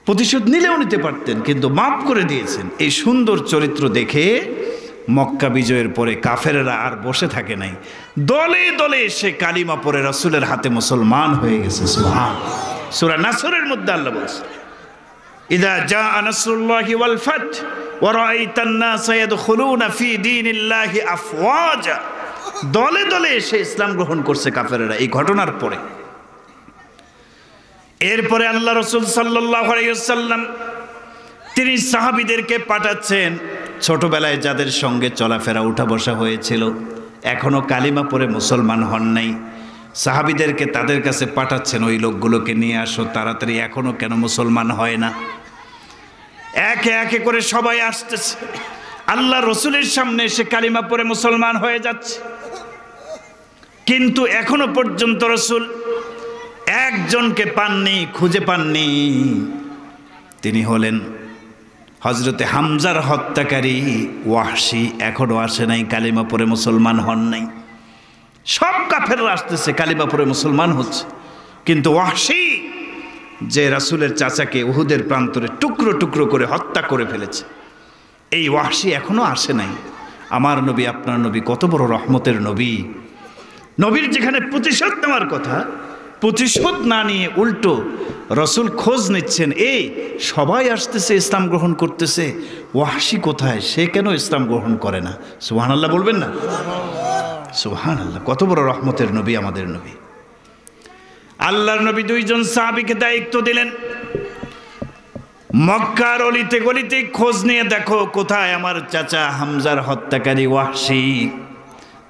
প্রতিশোধ নিলেও নিতে পারতেন, কিন্তু মাফ করে দিয়েছেন। এই সুন্দর চরিত্র দেখে মক্কা বিজয়ের পরে কাফেরেরা আর বসে থাকে নাই, দলে দলে এসে কালিমা পড়ে রাসূলের হাতে মুসলমান হয়ে গেছে। সুবহানাল্লাহ, সূরা নাসরের মধ্যে আল্লাহ বলেছেন, ইযা জাআ নাসরুল্লাহি ওয়াল ফাত ওয়া রাআইতান নাসা ইয়াদখুলুনা ফি দীনিল্লাহি আফওয়াজা, দলে দলে এসে ইসলাম গ্রহণ করছে কাফেরেরা এই ঘটনার পরে। এরপরে আল্লাহ রাসূল সাল্লাল্লাহু আলাইহি ওয়াসাল্লাম তিনি সাহাবীদেরকে পাঠাচ্ছেন, ছোটবেলায় যাদের সঙ্গে চলাফেরা উঠা বসা হয়েছিল এখনো কালিমা পড়ে মুসলমান হন নাই, সাহাবীদেরকে তাদের কাছে পাঠাচ্ছেন, ওই লোকগুলোকে নিয়ে আসো তাড়াতাড়ি, এখনো কেন মুসলমান হয় না? একে একে করে সবাই আসতেছে, আল্লাহ রসুলের সামনে এসে কালিমা পড়ে মুসলমান হয়ে যাচ্ছে, কিন্তু এখনো পর্যন্ত রসুল একজনকে পাননি, খুঁজে পাননি। তিনি হলেন হযরতে হামজার হত্যাকারী ওয়াহশী, এখনো আসে নাই, কালিমা পড়ে মুসলমান হন নাই। সব কাফেররা আসতেছে, কালিমা পড়ে মুসলমান হচ্ছে, কিন্তু ওয়াহশী যে রাসূলের চাচাকে উহুদের প্রান্তরে টুকরো টুকরো করে হত্যা করে ফেলেছে, এই ওয়াহশী এখনো আসে নাই। আমার নবী, আপনার নবী কত বড় রহমতের নবী, নবীর যেখানে প্রতিশোধ নেওয়ার কথা প্রতিশোধ না নিয়ে উল্টো রসুল খোঁজ নিচ্ছেন, এই সবাই আসতেছে ইসলাম গ্রহণ করতেছে, ওয়াহশী কোথায়, সে কেন ইসলাম গ্রহণ করে না? সুবহানাল্লাহ বলবেন না? সুবহানাল্লাহ, কত বড় রহমতের নবী আমাদের নবী। আল্লাহর নবী দুইজন সাহাবীকে দায়িত্ব দিলেন, মক্কার অলিতে গলিতে খোঁজ নিয়ে দেখো কোথায় আমার চাচা হামজার হত্যাকারী ওয়াহশী,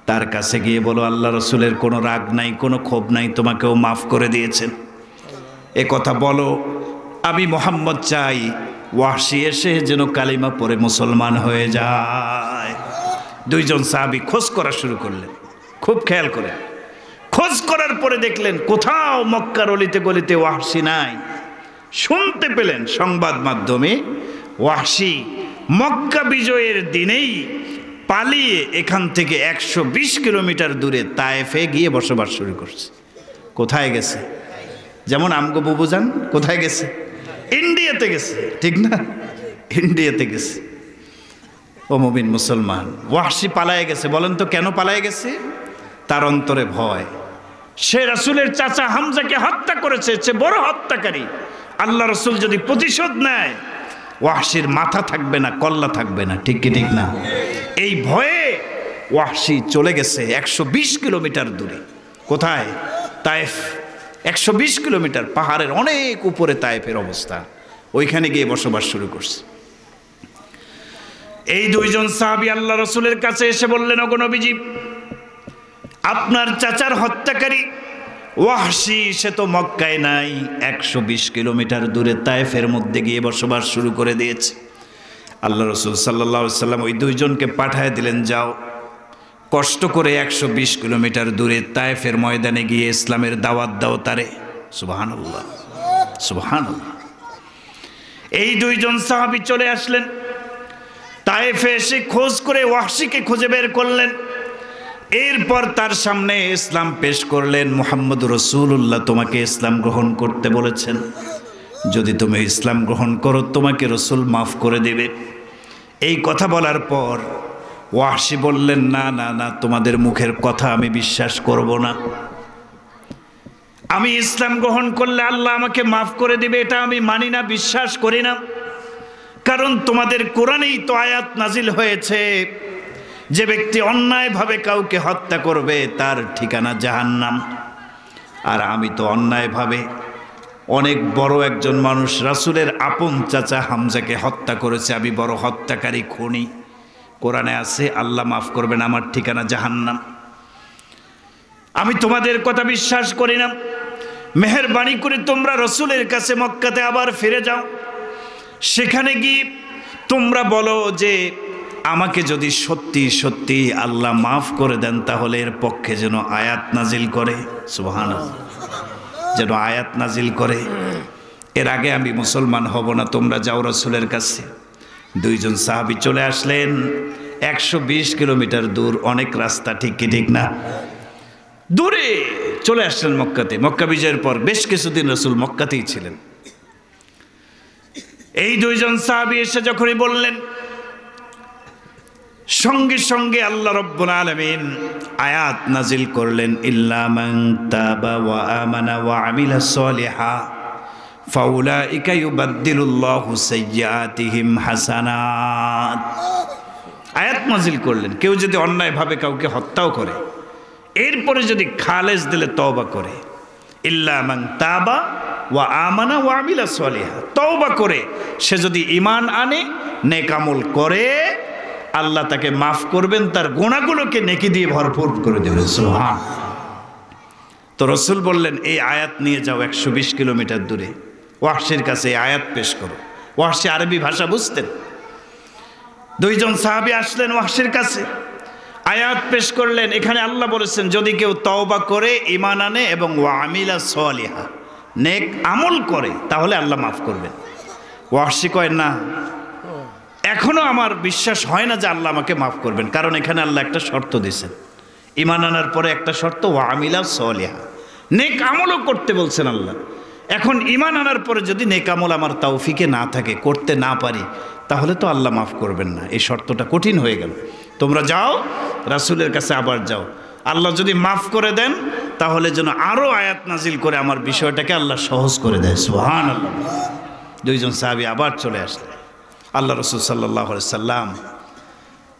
তার কাছে গিয়ে বলো আল্লাহ রসুলের কোনো রাগ নাই, কোনো ক্ষোভ নাই, তোমাকেও মাফ করে দিয়েছেন, এ কথা বলো। আমি মুহাম্মদ চাই ওয়াহশী এসে যেন কালিমা পড়ে মুসলমান হয়ে যায়। দুইজন সাহাবী খোঁজ করা শুরু করলেন, খুব খেয়াল করে খোঁজ করার পরে দেখলেন কোথাও মক্কার অলিতে গলিতে ওয়াহশী নাই। শুনতে পেলেন সংবাদ মাধ্যমে ওয়াহশী মক্কা বিজয়ের দিনেই পালিয়ে এখান থেকে 120 কিলোমিটার দূরে তায়েফে গিয়ে বসবাস শুরু করছে। কোথায় গেছে? যেমন আমগো বুবুজান কোথায় গেছে? ইন্ডিয়াতে গেছে, ঠিক না? ইন্ডিয়াতে গেছে। ও মুমিন মুসলমান, ওয়াহশী পালায়ে গেছে। বলেন তো কেন পালায়ে গেছে? তার অন্তরে ভয়, সে রাসূলের চাচা হামজাকে হত্যা করেছে, সে বড় হত্যাকারী। আল্লাহ রসুল যদি প্রতিশোধ নেয় ওয়াহশীর মাথা থাকবে না, কল্লা থাকবে না, ঠিক কি ঠিক না? এই ভয়ে ওয়াহশী চলে গেছে 120 কিলোমিটার দূরে। কোথায়? তায়েফ। 120 কিলোমিটার, পাহাড়ের অনেক উপরে তায়েফের অবস্থান, ওইখানে গিয়ে বসবাস শুরু করছে। এই দুইজন সাহাবী আল্লাহ রসুলের কাছে এসে বললেন, ওগো নবীজি, আপনার চাচার হত্যাকারী ওয়াহশী সে তো মক্কায় নাই, 120 কিলোমিটার দূরে তায়েফের মধ্যে গিয়ে বসবাস শুরু করে দিয়েছে। আল্লাহ রসুল সাল্লাল্লাহু আলাইহি ওয়াসাল্লাম ওই দুইজনকে পাঠায় দিলেন, যাও কষ্ট করে 120 কিলোমিটার দূরে তায়েফের ময়দানে গিয়ে ইসলামের দাওয়াত দাও তারে। সুবহানাল্লাহ, সুবহানাল্লাহ। এই দুইজন সাহাবী চলে আসলেন তায়েফে, এসে খোঁজ করে ওয়াহশীকে খুঁজে বের করলেন। এরপর তার সামনে ইসলাম পেশ করলেন। মুহাম্মদুর রাসূলুল্লাহ তোমাকে ইসলাম গ্রহণ করতে বলেছেন, যদি তুমি ইসলাম গ্রহণ করো তোমাকে রাসূল মাফ করে দেবে। এই কথা বলার পর ওয়াহশী বললেন, না না না, তোমাদের মুখের কথা আমি বিশ্বাস করব না। আমি ইসলাম গ্রহণ করলে আল্লাহ আমাকে মাফ করে দিবে এটা আমি মানি না, বিশ্বাস করি না। কারণ তোমাদের কোরআনেই তো আয়াত নাজিল হয়েছে, যে ব্যক্তি অন্যায়ভাবে কাউকে হত্যা করবে তার ঠিকানা জাহান্নাম। আর আমি তো অন্যায়ভাবে অনেক বড় একজন মানুষ, রাসূলের আপন চাচা হামজাকে হত্যা করেছে, আমি বড় হত্যাকারী, খুনি। কোরআনে আছে আল্লাহ মাফ করবেন, আমার ঠিকানা জাহান্নাম। আমি তোমাদের কথা বিশ্বাস করি না। মেহেরবানি করে তোমরা রাসূলের কাছে মক্কাতে আবার ফিরে যাও। সেখানে গিয়ে তোমরা বলো যে আমাকে যদি সত্যি সত্যি আল্লাহ মাফ করে দেন তাহলে এর পক্ষে যেন আয়াত নাজিল করে। সুবহানাল্লাহ, যেন আয়াত নাজিল করে। এর আগে আমি মুসলমান হব না, তোমরা যাও রাসূলের কাছে। দুইজন সাহাবী চলে আসলেন 120 কিলোমিটার দূর, অনেক রাস্তা, ঠিক কি ঠিক না? দূরে চলে আসলেন মক্কাতে। মক্কা বিজয়ের পর বেশ কিছুদিন রাসূল মক্কাতেই ছিলেন। এই দুইজন সাহাবী এসে যখনই বললেন, সঙ্গে সঙ্গে আল্লাহ রাব্বুল আলামিন আয়াত নাজিল করলেন, ইল্লা মান তাবা ওয়া আমানা ওয়া আমিলা সলিহা ফাউলাইকা ইউবাদদিলুল্লাহু সাইয়্যাতিহিম হাসানাত। আয়াত নাজিল করলেন, কেউ যদি অন্যায়ভাবে কাউকে হত্যাও করে, এরপরে যদি খালেস দিলে তওবা করে, ইল্লা মান তাবা ওয়া আমানা ওয়া আমিলা সলিহা, তওবা করে সে যদি ঈমান আনে, নেক আমল করে, আল্লাহ তাকে মাফ করবেন, তার গুনাহগুলোকে নেকি দিয়ে ভরপুর করে দেবেন। সুবহান। তো রাসূল বললেন, এই আয়াত নিয়ে যাও 120 কিলোমিটার দূরে, ওয়াহশীর কাছে এই আয়াত পেশ করো। ওয়াহশী আরবি ভাষা বুঝতেন। দুইজন সাহাবী আসলেন ওয়াহশীর কাছে, আয়াত পেশ করলেন। এখানে আল্লাহ বলেছেন যদি কেউ তওবা করে, ঈমান আনে এবং ওয়া আমিলা সলিহা, নেক আমল করে, তাহলে আল্লাহ মাফ করবেন। ওয়াহশী কয়, না, এখনো আমার বিশ্বাস হয় না যে আল্লাহ আমাকে মাফ করবেন, কারণ এখানে আল্লাহ একটা শর্ত দিয়েছেন। ঈমান আনার পরে একটা শর্ত, ওয়া আমিলা সলিহা, নেক আমলও করতে বলছেন আল্লাহ। এখন ঈমান আনার পরে যদি নেক আমল আমার তৌফিকে না থাকে, করতে না পারি, তাহলে তো আল্লাহ মাফ করবেন না। এই শর্তটা কঠিন হয়ে গেল। তোমরা যাও রাসূলের কাছে, আবার যাও, আল্লাহ যদি মাফ করে দেন তাহলে যেন আরো আয়াত নাজিল করে আমার বিষয়টাকে আল্লাহ সহজ করে দেয়। সুবহানাল্লাহ। দুইজন সাহাবী আবার চলে আসলেন। আল্লাহ রাসূল সাল্লাল্লাহু আলাইহি সাল্লাম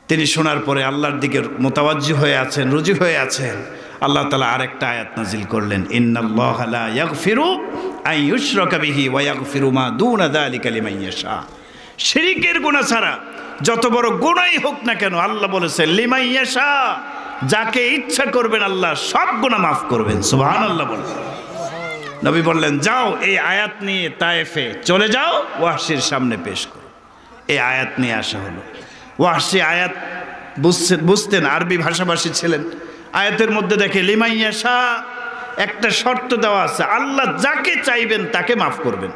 তিনি শোনার পরে আল্লাহর দিকে মুতাওয়াজ্জি হয়ে আছেন, রুজু হয়ে আছেন। আল্লাহ তাআলা আরেকটা আয়াত নাজিল করলেন, ইন্নাল্লাহা লা ইয়াগফিরু আন ইউশরাকা বিহি ওয়া ইয়াগফিরু মা দুনা যালিকা লিমান ইয়াশা। শিরকের গুনাহ ছাড়া যত বড় গুনাহই হোক না কেন, আল্লাহ বলেছেন লিমান ইয়াশা, যাকে ইচ্ছা করবেন আল্লাহ সব গুনাহ মাফ করবেন। সুবহানাল্লাহ বলেন। নবী বললেন, যাও এই আয়াত নিয়ে তায়েফে চলে যাও, ওয়াহশীর সামনে পেশ করো। এই আয়াত নিয়ে আসা হলো। ওয়াহশী আয়াত বুঝতেন, আরবি ভাষাভাষী ছিলেন। আয়াতের মধ্যে দেখে লিমান ইয়াশা, একটা শর্ত দেওয়া আছে, আল্লাহ যাকে চাইবেন তাকে মাফ করবেন।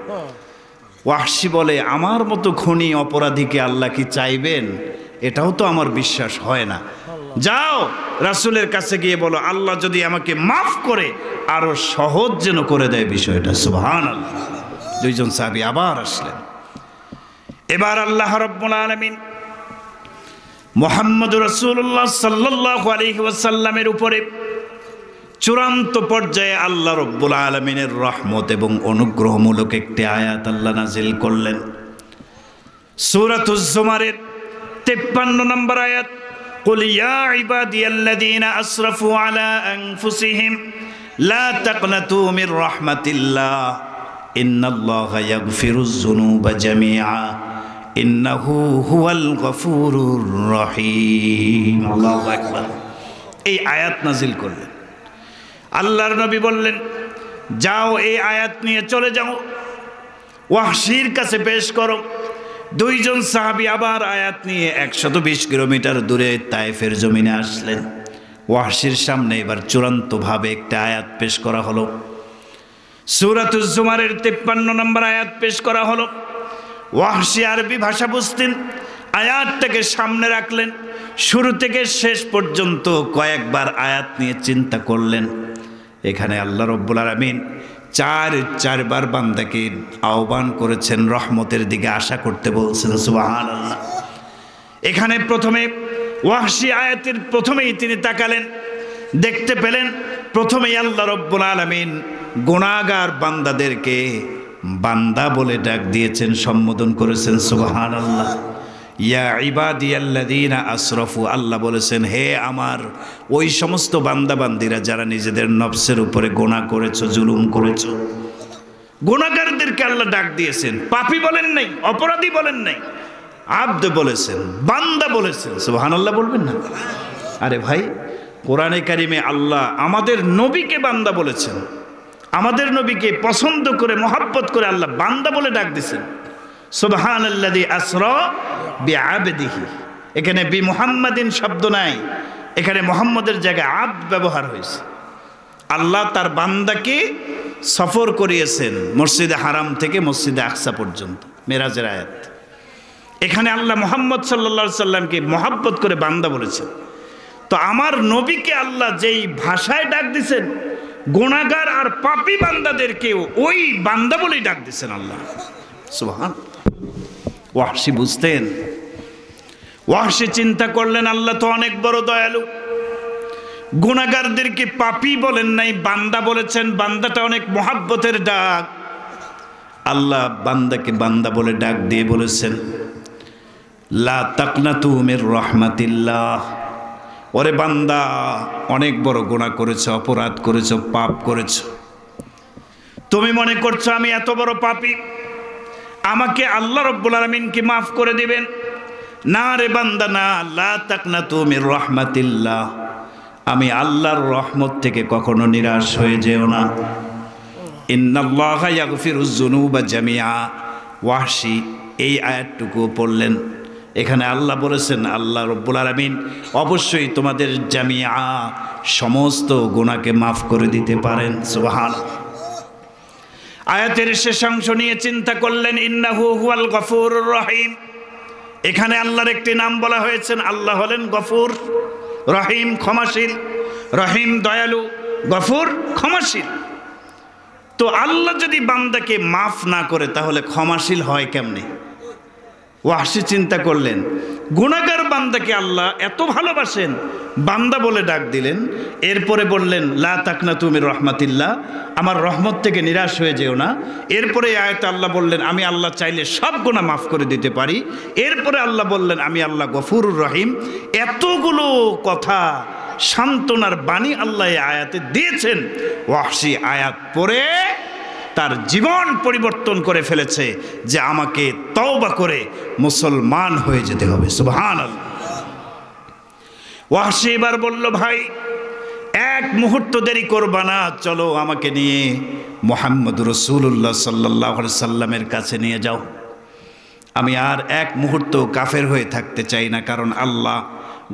ওয়াহশী বলে, আমার মতো খুনি অপরাধীকে আল্লাহ কি চাইবেন? এটাও তো আমার বিশ্বাস হয় না। যাও রাসূলের কাছে গিয়ে বলো, আল্লাহ যদি আমাকে মাফ করে আরো সহজ যেন করে দেয় বিষয়টা। সুবহানাল্লাহ। দুইজন সাহাবী আবার আসলেন। এবার আল্লাহ রাব্বুল আলামিন মুহাম্মদুর রাসূলুল্লাহ সাল্লাল্লাহু আলাইহি ওয়াসাল্লামের উপরে চূড়ান্ত পর্যায়ে আল্লাহ রাব্বুল আলামিনের রহমত এবং অনুগ্রহমূলক একটি আয়াত আল্লাহ নাজিল করলেন। সূরাতুজ জুমারের 53 নম্বর আয়াত, কুল ইয়া ইবাদিয়াল্লাযীনা আসরাফু আলা আনফুসিহিম লা তাকনাতু মির রাহমাতিল্লাহ ইন্নাল্লাহা ইয়াগফিরুয যুনুবা জামিআ ইন্নাহু হুয়াল গফুরুর রহিম। আল্লাহু আকবার। এই আয়াত নাজিল করলেন। আল্লাহর নবী বললেন, যাও এই আয়াত নিয়ে চলে যাও, ওয়াহশীর কাছে পেশ করো। দুইজন সাহাবী আবার আয়াত নিয়ে 120 কিলোমিটার দূরে তায়েফের জমিনে আসলেন। ওয়াহশির সামনে এবার চূড়ান্তভাবে একটা আয়াত পেশ করা হলো। সূরাতুজ জুমারের 53 নম্বর আয়াত পেশ করা হলো। ওয়াহশি আরবি ভাষা বুঝতেন, আয়াতটাকে সামনে রাখলেন, শুরু থেকে শেষ পর্যন্ত কয়েকবার আয়াত নিয়ে চিন্তা করলেন। এখানে আল্লাহ রাব্বুল আলামিন চারবার বান্দাকে আহ্বান করেছেন, রহমতের দিকে আশা করতে বলছেন। সুবহানাল্লাহ। এখানে প্রথমে ওয়াহশি আয়াতের প্রথমেই তিনি তাকালেন, দেখতে পেলেন প্রথমেই আল্লাহ রাব্বুল আলামিন গুনাহগার বান্দাদেরকে বান্দা বলে ডাক দিয়েছেন, সম্বোধন করেছেন। সুবহানাল্লাহ। ইয়া ইবাদিয়াল্লাযীনা আসরাফু, আল্লাহ বলেছেন হে আমার ওই সমস্ত বান্দা বান্দিরা যারা নিজেদের নফসের উপরে গুনাহ করেছো, জুলুম করেছো। গুনাহগারদেরকে আল্লাহ ডাক দিয়েছেন, পাপী বলেন নাই, অপরাধী বলেন নাই, আব্দ বলেছেন, বান্দা বলেছেন। সুবহানাল্লাহ বলবেন না? আরে ভাই, কোরআনে কারিমে আল্লাহ আমাদের নবীকে বান্দা বলেছেন, আমাদের নবীকে পছন্দ করে মহব্বত করে আল্লাহ বান্দা বলে ডাক দিয়েছেন। সুবহানাল্লাযী আসরা বিআবদিহি, এখানে বি মুহাম্মাদিন শব্দ নাই, এখানে মুহাম্মদের জায়গায় আব্দ ব্যবহার হয়েছে। আল্লাহ তার বান্দাকে সফর করিয়েছেন মসজিদে হারাম থেকে মসজিদে আকসা পর্যন্ত, মেরাজের আয়াত। এখানে আল্লাহ মুহাম্মদ সাল্লাল্লাহু আলাইহি সাল্লামকে মহব্বত করে বান্দা বলেছেন। তো আমার নবীকে আল্লাহ যেই ভাষায় ডাক দিয়েছেন, গুনাহগার আর পাপী বান্দাদেরকেও ওই বান্দা বলেই ডাক দিয়েছেন আল্লাহ। সুবহানাল্লাহ। ওয়াহশি বুঝতেন, ওয়াহশি চিন্তা করলেন আল্লাহ তো অনেক বড় দয়ালু, গুনাহগারদেরকে পাপী বলেন নাই, বান্দা বলেছেন, বান্দাটা অনেক মহব্বতের ডাক। আল্লাহ বান্দাকে বান্দা বলে ডাক দিয়ে বলেছেন লা তাকনাতু মির রাহমাতিল্লাহ, ওরে বান্দা অনেক বড় গুনাহ করেছো, অপরাধ করেছো, পাপ করেছো, তুমি মনে করছো আমি এত বড় পাপী, আমাকে আল্লাহ রাব্বুল আলামিন কি মাফ করে দিবেন? না রে বান্দা না, লা তাকনাতু মির রাহমাতিল্লাহ, আমি আল্লাহর রহমত থেকে কখনো নিরাশ হয়ে যেও না। ইন্নাল্লাহা ইয়াগফিরুজ যুনুবা জামিআ। ওয়াহশি এই আয়াতটুকু পড়লেন, এখানে আল্লাহ বলেছেন আল্লাহ রাব্বুল আলামিন অবশ্যই তোমাদের জামিআ সমস্ত গুনাহকে মাফ করে দিতে পারেন। সুবহানাল্লাহ। আয়াতের শেষাংশ নিয়ে চিন্তা করলেন ইন্নাহু হুয়াল গফুরুর রহিম। এখানে আল্লাহর একটি নাম বলা হয়েছেন, আল্লাহ হলেন গফুর, রহিম ক্ষমাশীল। রহিম দয়ালু, গফুর ক্ষমাশীল। তো আল্লাহ যদি বান্দাকে মাফ না করে তাহলে ক্ষমাশীল হয় কেমনে? ওয়াহশি চিন্তা করলেন, গুনাহগার বান্দাকে আল্লাহ এত ভালোবাসেন, বান্দা বলে ডাক দিলেন, এরপরে বললেন লা তাকনাতু মির রাহমাতিল্লাহ, আমার রহমত থেকে নিরাশ হয়ে যেও না। এরপরে আয়াতে আল্লাহ বললেন আমি আল্লাহ চাইলে সব গুনাহ মাফ করে দিতে পারি। এরপরে আল্লাহ বললেন আমি আল্লাহ গফুরুর রহিম। এতগুলো কথা সান্ত্বনার বাণী আল্লাহ এই আয়াতে দিয়েছেন। ওয়াহশি আয়াত পড়ে তার জীবন পরিবর্তন করে ফেলেছে যে আমাকে তওবা করে মুসলমান হয়ে যেতে হবে। সুবহানাল্লাহ। ওয়াহশি এবার বলল ভাই এক মুহূর্ত দেরি করবা না, চলো আমাকে নিয়ে মুহাম্মদ রাসূলুল্লাহ সাল্লাল্লাহু আলাইহি সাল্লামের কাছে নিয়ে যাও। আমি আর এক মুহূর্ত কাফের হয়ে থাকতে চাই না, কারণ আল্লাহ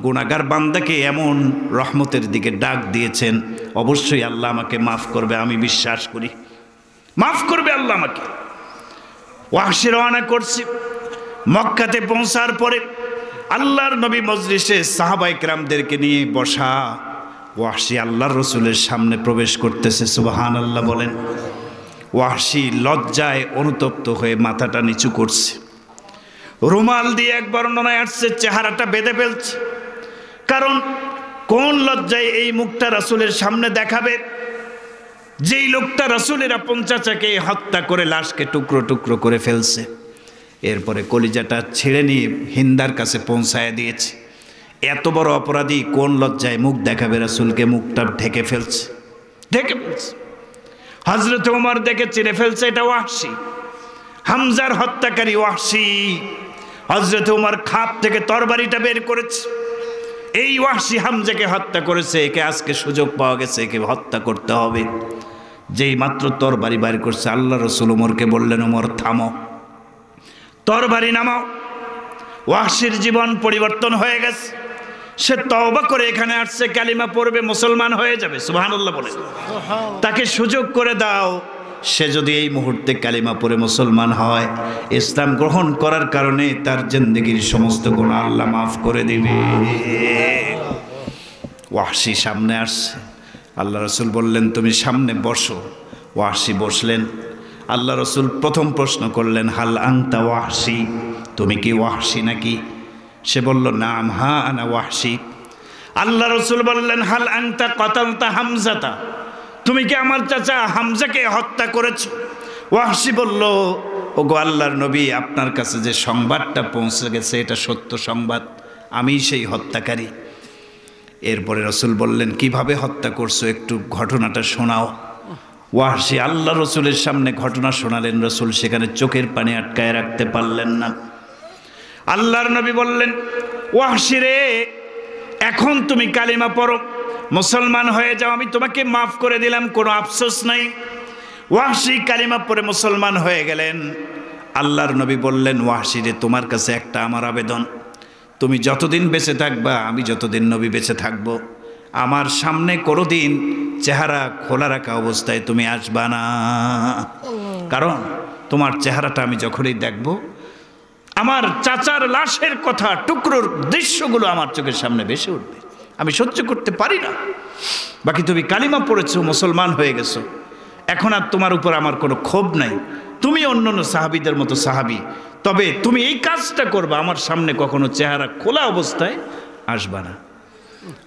গুনাহগার বান্দাকে এমন রহমতের দিকে ডাক দিয়েছেন, অবশ্যই আল্লাহ আমাকে মাফ করবে, আমি বিশ্বাস করি মাফ করবে আল্লাহ আমাকে। ওয়াহশি রওনা করছি। মক্কাতে পৌঁছার পরে আল্লাহর নবী মজলিসে সাহাবায়ে কেরামদেরকে নিয়ে বসা। ওয়াহশি আল্লাহর রসুলের সামনে প্রবেশ করতেছে। সুবহানাল্লাহ বলেন। ওয়াহশি লজ্জায় অনুতপ্ত হয়ে মাথাটা নিচু করছে, রুমাল দিয়ে এক বর্ণনায় আসছে চেহারাটা বেঁধে ফেলছে। কারণ কোন লজ্জায় এই মুখটা রাসূলের সামনে দেখাবে, যেই লোকটা রাসূলের আপন চাচাকে হত্যা করে লাশকে টুকরো টুকরো করে ফেলছে, এরপরে কলিজাটা ছেড়ে নিয়ে হিন্দার কাছে পৌঁছায় দিয়েছে। এত বড় অপরাধী কোন লজ্জায় মুখ দেখাবে রাসূলকে, মুখটা ঢেকে ফেলছে। হযরত ওমর দেখে চিনে ফেলছে এটা ওয়াহশি, হামজার হত্যাকারী ওয়াহশি। হযরত ওমর খাপ থেকে তরবারিটা বের করেছে, এই ওয়াহশি হামজাকে হত্যা করেছে, একে আজকে সুযোগ পাওয়া গেছে, একে হত্যা করতে হবে। যেই মাত্র তরবারি বের করছে আল্লাহ রাসূল ওমরকে বললেন ওমর থামো, তরবারি নামাও। ওয়াহশির জীবন পরিবর্তন হয়ে গেছে। সে তওবা করে এখানে আসছে, কালিমা পড়বে, মুসলমান হয়ে যাবে, সুবহানাল্লাহ বলে। তাকে সুযোগ করে দাও, সে যদি এই মুহূর্তে কালিমা পড়ে মুসলমান হয়, ইসলাম গ্রহণ করার কারণে তার জিন্দেগির সমস্ত গুনাহ আল্লাহ মাফ করে দিবে। ওয়াহশী সামনে আসছে, আল্লাহ রসুল বললেন তুমি সামনে বসো। ওয়াহশী বসলেন। আল্লাহ রসুল প্রথম প্রশ্ন করলেন, হাল আনতা ওয়াহশী, তুমি কি ওয়াহশী নাকি? সে বলল নাম, হা আনা ওয়াহশী। আল্লাহ রসুল বললেন, হাল আনতা কাতালতা হামজাতা, তুমি কি আমার চাচা হামজাকে হত্যা করেছো? ওয়াহশী বলল, ওগো আল্লাহর নবী, আপনার কাছে যে সংবাদটা পৌঁছে গেছে এটা সত্য সংবাদ, আমি সেই হত্যাকারী। এরপরে রসুল বললেন, কিভাবে হত্যা করছো, একটু ঘটনাটা শোনাও। ওয়াহশী আল্লাহ রসুলের সামনে ঘটনা শোনালেন। রসুল সেখানে চোখের পানি আটকায় রাখতে পারলেন না। আল্লাহর নবী বললেন, ওয়াহশী রে, এখন তুমি কালিমা পড়ো, মুসলমান হয়ে যাও, আমি তোমাকে মাফ করে দিলাম, কোনো আফসোস নাই। ওয়াহশী কালিমা পড়ে মুসলমান হয়ে গেলেন। আল্লাহর নবী বললেন, ওয়াহশী রে, তোমার কাছে একটা আমার আবেদন, তুমি যতদিন বেঁচে থাকবা, আমি যতদিন নবী বেঁচে থাকব, আমার সামনে কোনোদিন চেহারা খোলা রাখা অবস্থায় তুমি আসবা না। কারণ তোমার চেহারাটা আমি যখনই দেখব, আমার চাচার লাশের কথা, টুকরোর দৃশ্যগুলো আমার চোখের সামনে ভেসে উঠবে, আমি সহ্য করতে পারি না। বাকি তুমি কালিমা পড়েছো, মুসলমান হয়ে গেছো, এখন আর তোমার উপর আমার কোনো ক্ষোভ নাই, তুমি অন্যান্য সাহাবীদের মতো সাহাবী, তবে তুমি এই কাজটা করবা, আমার সামনে কখনো চেহারা খোলা অবস্থায় আসবা না।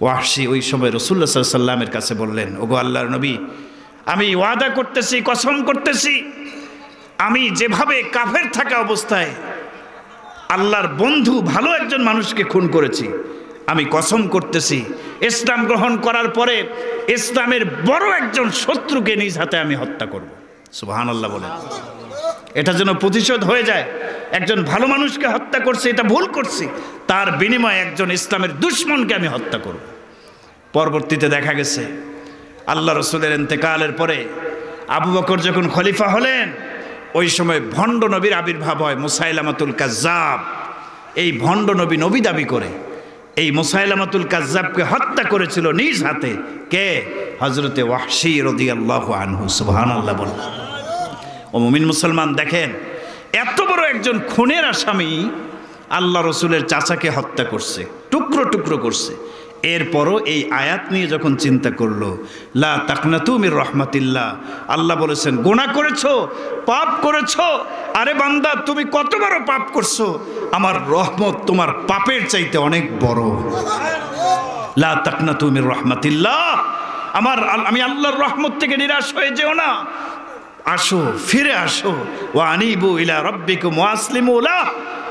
ওয়াহশী ওই সময় রাসূলুল্লাহ সাল্লাল্লাহু আলাইহি ওয়াসাল্লামের কাছে বললেন, ওগো আল্লাহর নবী, আমি ওয়াদা করতেছি, কসম করতেছি, আমি যেভাবে কাফের থাকা অবস্থায় আল্লাহর বন্ধু ভালো একজন মানুষকে খুন করেছি, আমি কসম করতেছি ইসলাম গ্রহণ করার পরে ইসলামের বড় একজন শত্রুকে নিজ হাতে আমি হত্যা করব। সুবহানাল্লাহ বলেন। এটা যেন প্রতিশোধ হয়ে যায়, একজন ভালো মানুষকে হত্যা করছে, এটা ভুল করছি, তার বিনিময়ে একজন ইসলামের দুশমনকে আমি হত্যা করব। পরবর্তীতে দেখা গেছে আল্লাহ রসুলের ইন্তেকালের পরে আবু বকর যখন খলিফা হলেন, ওই সময় ভণ্ড নবীর আবির্ভাব হয়, মুসাইলামাতুল কাজ্জাব। এই ভণ্ড নবী নবী দাবি করে এই মুসাইলামাতুল কাজ্জাবকে হত্যা করেছিল নিজ হাতে। কে? হযরতে ওয়াহশী রাদিয়াল্লাহু আনহু। সুবহানাল্লাহ বলেন। ও মুমিন মুসলমান, দেখেন এত বড় একজন খুনের আসামি আল্লাহ রসুলের চাচাকে হত্যা করছে, টুকরো টুকরো করছে। এরপরও এই আয়াত নিয়ে যখন চিন্তা করলো, লা তাকনাতু মির রাহমাতিল্লাহ, আল্লাহ বলেছেন গুনাহ করেছো, পাপ করেছো, আরে বান্দা তুমি কত বড় পাপ করছো, আমার রহমত তোমার পাপের চাইতে অনেক বড়। লা তাকনাতু মির রাহমাতিল্লাহ, আমি আল্লাহর রহমত থেকে নিরাশ হয়ে যেও না, আসো, ফিরে আসো। ওয়া আনিবু ইলা রাব্বিকুম ওয়াসলিমু লাহ,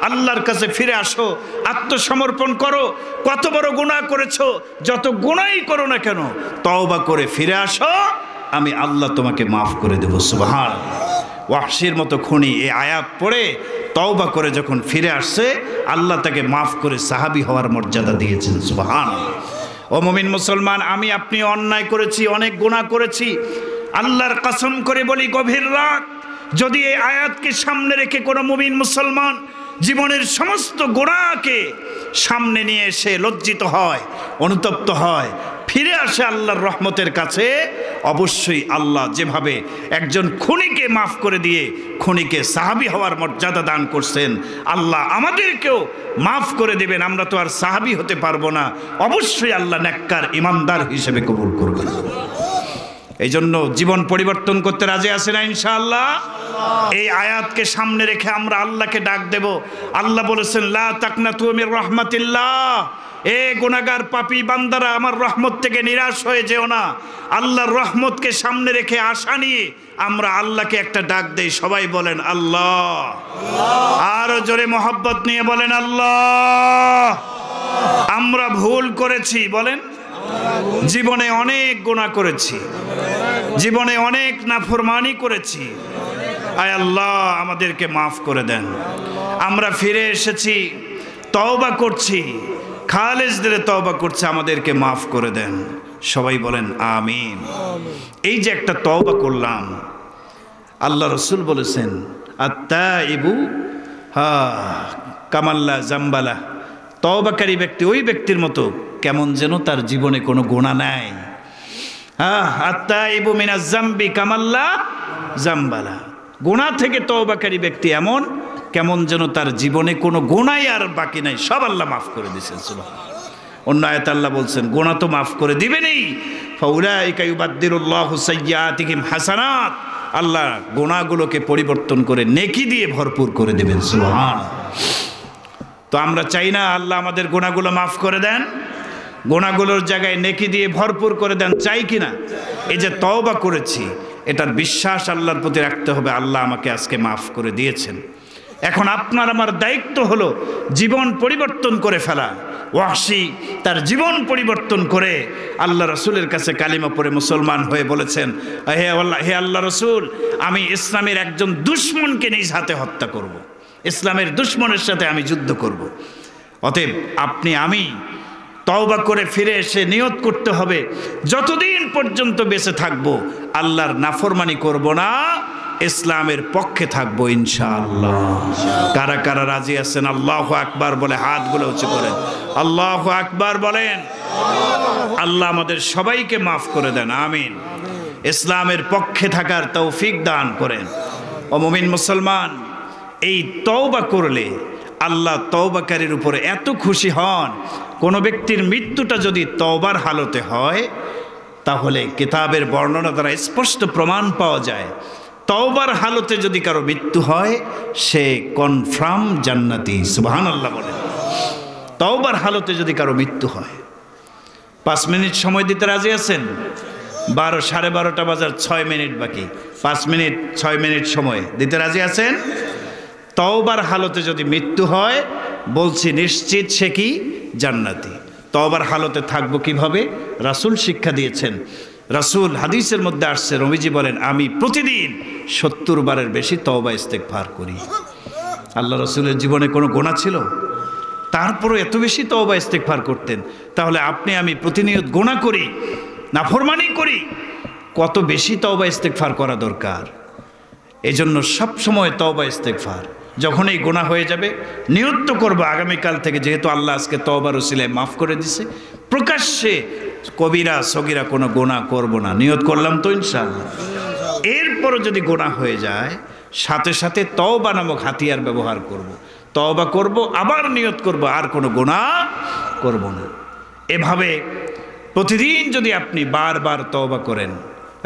আল্লাহর কাছে ফিরে আসো, আত্মসমর্পণ করো। কত বড় গুনাহ করেছো, যত গুনাহই করো না কেন, তওবা করে ফিরে আসো, আমি আল্লাহ তোমাকে মাফ করে দেব। সুবহানাল্লাহ। ওয়াহশীর মতো খুনি এই আয়াত পড়ে তওবা করে যখন ফিরে আসছে, আল্লাহ তাকে মাফ করে সাহাবী হওয়ার মর্যাদা দিয়েছেন। সুবহানাল্লাহ। ও মুমিন মুসলমান, আমি আপনি অন্যায় করেছি, অনেক গুনাহ করেছি, আল্লাহর কসম করে বলি, গভীর রাত যদি এই আয়াতকে সামনে রেখে কোনো মুমিন মুসলমান জীবনের সমস্ত গুনাহকে সামনে নিয়ে এসে লজ্জিত হয়, অনুতপ্ত হয়, ফিরে আসে আল্লাহর রহমতের কাছে, অবশ্যই আল্লাহ যেভাবে একজন খুনিকে মাফ করে দিয়ে খুনিকে সাহাবী হওয়ার মর্যাদা দান করছেন, আল্লাহ আমাদেরকেও মাফ করে দেবেন। আমরা তো আর সাহাবী হতে পারবো না, অবশ্যই আল্লাহ নেককার ইমানদার হিসেবে কবুল করবেন। এই জন্য জীবন পরিবর্তন করতে রাজি আছে না ইনশাআল্লাহ? এই আয়াতকে সামনে রেখে আমরা আল্লাহকে ডাক দেব। আল্লাহ বলেছেন, লা তাকনাতু মির রাহমাতিল্লাহ, এ গুনাহগার পাপী বান্দারা আমার রহমত থেকে নিরাশ হয়ে যেও না। আল্লাহর রহমতকে সামনে রেখে আশা নিয়ে আমরা আল্লাহকে একটা ডাক দেই। সবাই বলেন আল্লাহ, আরো জোরে মোহাব্বত নিয়ে বলেন আল্লাহ। আমরা ভুল করেছি, বলেন, জীবনে অনেক গুনাহ করেছি, জীবনে অনেক নাফরমানি করেছি, আয় আল্লাহ আমাদেরকে মাফ করে দেন। আমরা ফিরে এসেছি, তওবা করছি, খালেস দিলে তওবা করছি, আমাদেরকে মাফ করে দেন। সবাই বলেন আমিন। এই যে একটা তওবা করলাম, আল্লাহ রসুল বলেছেন আত্তাইবু কামাল্লা জাম্বালা, তওবাকারী ব্যক্তি ওই ব্যক্তির মতো কেমন যেন তার জীবনে কোনো গুনাহ নাই। আত্তাইবু মিনাজ জামবি কামাল্লা জামবালা, গুনাহ থেকে তওবাকারী ব্যক্তি এমন কেমন যেন তার জীবনে কোনো গুনাহই আর বাকি নাই, সব আল্লাহ মাফ করে দিয়েছেন। সুবহানাল্লাহ। অন্য আয়াতে আল্লাহ বলছেন গুনাহ তো মাফ করে দিবেনই, ফাউলাইকা ইউবাদদিলুল্লাহু সাইয়্যাতিহিম হাসানাত, আল্লাহ গুনাহগুলোকে পরিবর্তন করে নেকি দিয়ে ভরপুর করে দেবেন। সুবহানাল্লাহ। তো আমরা চাই না আল্লাহ আমাদের গুনাহগুলো মাফ করে দেন, গুনাহগুলোর জায়গায় নেকি দিয়ে ভরপুর করে দেন, চাই কি না? এই যে তওবা করেছি এটার বিশ্বাস আল্লাহর প্রতি রাখতে হবে, আল্লাহ আমাকে আজকে মাফ করে দিয়েছেন। এখন আপনার আমার দায়িত্ব হলো জীবন পরিবর্তন করে ফেলা। ওয়াহশী তার জীবন পরিবর্তন করে আল্লাহ রসুলের কাছে কালিমা পড়ে মুসলমান হয়ে বলেছেন, হে আল্লাহ রসুল, আমি ইসলামের একজন দুশমনকে নিজ হাতে হত্যা করব, ইসলামের দুশমনের সাথে আমি যুদ্ধ করব। অতএব আপনি আমি তওবা করে ফিরে এসে নিয়ত করতে হবে যতদিন পর্যন্ত বেঁচে থাকবো আল্লাহর নাফরমানি করব না, ইসলামের পক্ষে থাকবো ইনশাআল্লাহ। কারা কারা রাজি আছেন আল্লাহু আকবার বলে হাতগুলো উঁচু করেন, আল্লাহু আকবার বলেন। আল্লাহ আমাদের সবাইকে মাফ করে দেন, আমিন। ইসলামের পক্ষে থাকার তৌফিক দান করেন। ও মুমিন মুসলমান, এই তওবা করলে আল্লাহ তওবাকারীর উপরে এত খুশি হন। কোনো ব্যক্তির মৃত্যুটা যদি তওবার হালতে হয় তাহলে কিতাবের বর্ণনা দ্বারা স্পষ্ট প্রমাণ পাওয়া যায়, তওবার হালতে যদি কারো মৃত্যু হয় সে কনফার্ম জান্নাতি। সুবহানাল্লাহ বলেন। তওবার হালতে যদি কারো মৃত্যু হয়, 5 মিনিট সময় দিতে রাজি আছেন? 12:30 বাজার 6 মিনিট বাকি, 5 মিনিট 6 মিনিট সময় দিতে রাজি আছেন? তওবার হালতে যদি মৃত্যু হয় বলছি নিশ্চিত সে কি জান্নাতি। তওবার হালতে থাকবো কিভাবে? রাসূল শিক্ষা দিয়েছেন। রাসূল হাদিসের মধ্যে আসছে, নবীজি বলেন আমি প্রতিদিন 70 বারের বেশি তওবা ইস্তেগফার করি। আল্লাহ রাসূলের জীবনে কোনো গুনাহ ছিল? তারপরও এত বেশি তওবা ইস্তেগফার করতেন। তাহলে আপনি আমি প্রতিনিয়ত গুনাহ করি, নাফরমানি করি, কত বেশি তওবা ইস্তেগফার করা দরকার। এজন্য সব সময় তওবা ইস্তেগফার। যখনই গুনাহ হয়ে যাবে নিয়ত করব আগামীকাল থেকে, যেহেতু আল্লাহ আজকে তওবার ওসিলায় মাফ করে দিছে, প্রকাশ্যে কবিরা সগীরা কোনো গুনাহ করব না। নিয়ত করলাম তো ইনশাআল্লাহ। এরপরও যদি গুনাহ হয়ে যায় সাথে সাথে তওবা নামক হাতিয়ার ব্যবহার করব। তওবা করব, আবার নিয়ত করব আর কোনো গুনাহ করব না। এভাবে প্রতিদিন যদি আপনি বারবার তওবা করেন,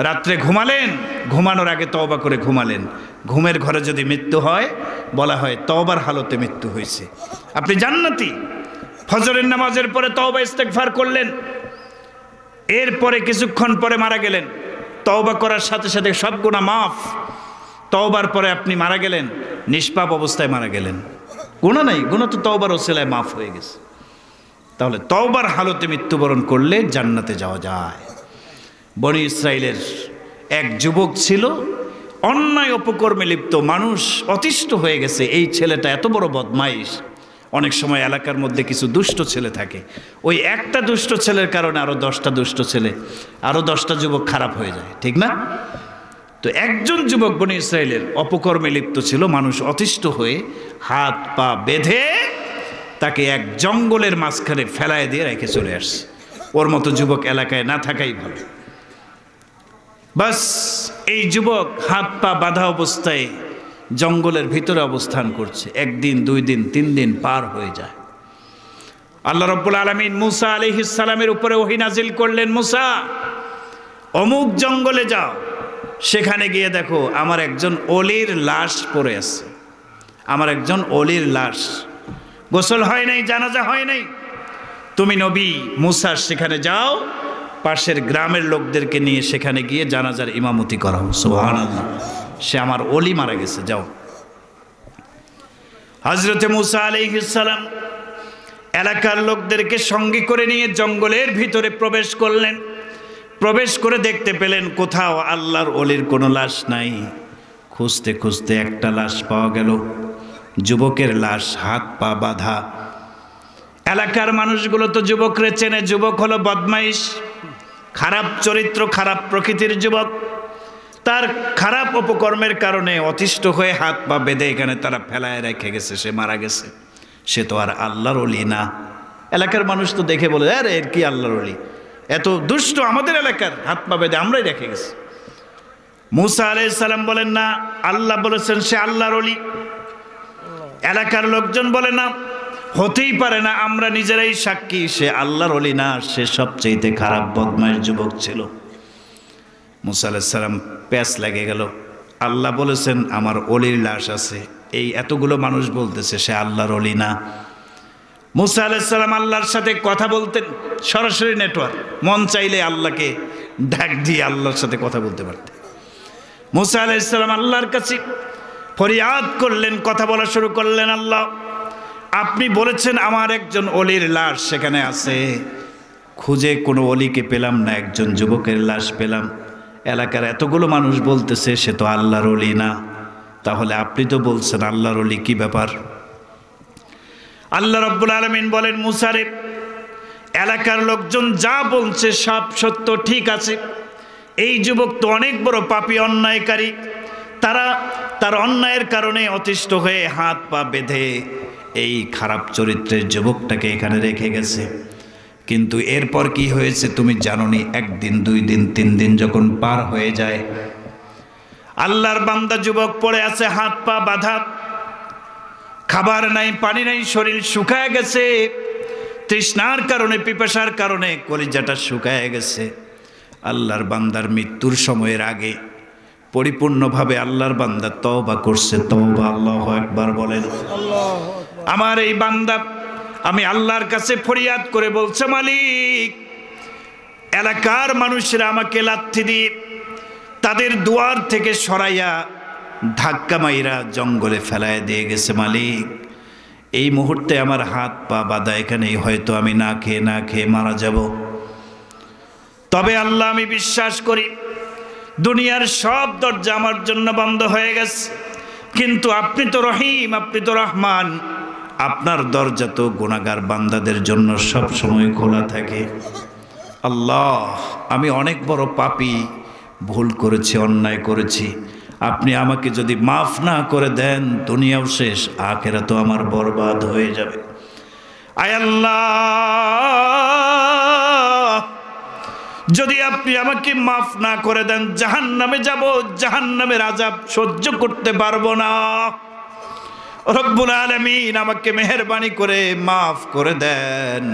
রাত্রে ঘুমালেন, ঘুমানোর আগে তওবা করে ঘুমালেন, ঘুমের ঘরে যদি মৃত্যু হয় বলা হয় তওবার হালতে মৃত্যু হয়েছে, আপনি জান্নাতি। ফজরের নামাজের পরে তওবা ইস্তেগফার করলেন, এরপরে কিছুক্ষণ পরে মারা গেলেন, তওবা করার সাথে সাথে সব গুনাহ মাফ। তওবার পরে আপনি মারা গেলেন, নিষ্পাপ অবস্থায় মারা গেলেন, গুনাহ নাই, গুনাহ তো তওবার ওসিলায় মাফ হয়ে গেছে। তাহলে তওবার হালতে মৃত্যুবরণ করলে জান্নাতে যাওয়া যায়। বনি ইসরাইলের এক যুবক ছিল, অন্যায় অপকর্মে লিপ্ত, মানুষ অতিষ্ঠ হয়ে গেছে, এই ছেলেটা এত বড় বদমাইশ। অনেক সময় এলাকার মধ্যে কিছু দুষ্ট ছেলে থাকে, ওই একটা দুষ্ট ছেলের কারণে আরো 10টা দুষ্ট ছেলে, আরো 10টা যুবক খারাপ হয়ে যায়, ঠিক না? তো একজন যুবক বনি ইসরাইলের অপকর্মে লিপ্ত ছিল, মানুষ অতিষ্ঠ হয়ে হাত পা বেঁধে তাকে এক জঙ্গলের মাঝখানে ফেলায় দিয়ে রেখে চলে আসছে। ওর মতো যুবক এলাকায় না থাকাই ভালো। বাস এই যুবক হাত পা বাঁধা অবস্থায় জঙ্গলের ভিতরে অবস্থান করছে। 1 দিন 2 দিন 3 দিন পার হয়ে যায়। আল্লাহ রাব্বুল আলামিন মুসা আলাইহিস সালামের উপরে ওহী নাজিল করলেন, মুসা অমুক জঙ্গলে যাও, সেখানে গিয়ে দেখো আমার একজন ওলির লাশ পড়ে আছে, আমার একজন ওলির লাশ, গোসল হয় নাই, জানাজা হয় নাই। তুমি নবী মুসা সেখানে যাও, পাশের গ্রামের লোকদেরকে নিয়ে সেখানে গিয়ে জানাজার ইমামতি করাও। সুবহানাল্লাহ, সে আমার ওলি মারা গেছে, যাও। হযরতে মুসা আলাইহিস সালাম এলাকার লোকদেরকে সঙ্গে করে নিয়ে জঙ্গলের ভিতরে প্রবেশ করলেন। প্রবেশ করে দেখতে পেলেন কোথাও আল্লাহর ওলির কোনো লাশ নাই। খুঁজতে খুঁজতে একটা লাশ পাওয়া গেল, যুবকের লাশ, হাত পা বাঁধা। এলাকার মানুষগুলো তো যুবকরে চেনে, যুবক হলো বদমাইশ, খারাপ চরিত্র, খারাপ প্রকৃতির যুবক। তার খারাপ অপকর্মের কারণে অতিষ্ঠ হয়ে হাত পা বেঁধে এখানে তারা ফেলায় রেখে গেছে, সে মারা গেছে। সে তো আর আল্লাহর ওলি না। এলাকার মানুষ তো দেখে বলে, আরে এর কি আল্লাহর ওলি, এত দুষ্ট, আমাদের এলাকার, হাত পা বেঁধে আমরাই রেখে গেছি। মুসা আলাইহিস সালাম বলেন না, আল্লাহ বলেছেন সে আল্লাহর ওলি। এলাকার লোকজন বলে না, হতেই পারে না, আমরা নিজেরাই সাক্ষী সে আল্লাহর ওলি না, সে সবচেয়ে খারাপ বদমাইশ যুবক ছিল। মুসা আলাইহিস সালাম প্যাঁচ লেগে গেল। আল্লাহ বলেছেন আমার ওলির লাশ আছে, এই এতগুলো মানুষ বলতেছে সে আল্লাহর ওলি না। মুসা আলাইহিস সালাম আল্লাহর সাথে কথা বলতেন, সরাসরি নেটওয়ার্ক, মন চাইলে আল্লাহকে ডাক দিয়ে আল্লাহর সাথে কথা বলতে পারতেন। মুসা আলাইহিস সালাম আল্লাহর কাছে ফরিয়াদ করলেন, কথা বলা শুরু করলেন, আল্লাহ আপনি বলেছেন আমার একজন ওলির লাশ সেখানে আছে, খুঁজে কোনো ওলিকে পেলাম না, একজন যুবকের লাশ পেলাম। এলাকার এতগুলো মানুষ বলতেছে সে তো আল্লাহর ওলি না, তাহলে আপনি তো বলছেন আল্লাহর ওলি, কি ব্যাপার? আল্লাহ রাব্বুল আলামিন বলেন, মুসা রে, এলাকার লোকজন যা বলছে সব সত্য, ঠিক আছে। এই যুবক তো অনেক বড় পাপী, অন্যায়কারী, তারা তার অন্যায়ের কারণে অতিষ্ঠ হয়ে হাত পা বেঁধে এই খারাপ চরিত্রের যুবকটাকে এখানে রেখে গেছে। কিন্তু এরপর কি হয়েছে তুমি জানোনি? একদিন, 2 দিন, 3 দিন যখন পার হয়ে যায়, আল্লাহর বান্দা যুবক পড়ে আছে, হাত পা বাঁধা, খাবার নাই, পানি নাই, শরীর শুকায় গেছে, তৃষ্ণার কারণে, পিপাসার কারণে কলিজাটা শুকায় গেছে। আল্লাহর বান্দার মৃত্যুর সময়ের আগে পরিপূর্ণভাবে আল্লাহর বান্দা তওবা করছে। তওবা, আল্লাহু আকবার বলেন। আমার এই বান্দা আমি আল্লাহর কাছে ফরিয়াদ করে বলছে, মালিক এলাকার মানুষেরা আমাকে লাথি দিয়ে তাদের দুয়ার থেকে সরাইয়া ধাক্কা মাইরা জঙ্গলে ফেলায় দিয়ে গেছে। মালিক এই মুহূর্তে আমার হাত পা বাঁধা, এখানেই হয়তো আমি না খেয়ে মারা যাব। তবে আল্লাহ আমি বিশ্বাস করি দুনিয়ার সব দরজা আমার জন্য বন্ধ হয়ে গেছে, কিন্তু আপনি তো রহিম, আপনি তো রহমান, আপনার দরজা তো গুনাহগার বান্দাদের জন্য সব সময় খোলা থাকে। আল্লাহ আমি অনেক বড় পাপী, ভুল করেছি, অন্যায় করেছি, আপনি আমাকে যদি মাফ না করে দেন দুনিয়াও শেষ, আখিরাতও আমার বরবাদ হয়ে যাবে। আয় আল্লাহ যদি আপনি আমাকে মাফ না করে দেন জাহান্নামে যাব, জাহান্নামের আযাব সহ্য করতে পারবো না। রব্বুল আলামিন আমাকে মেহেরবানি করে মাফ করে দেন।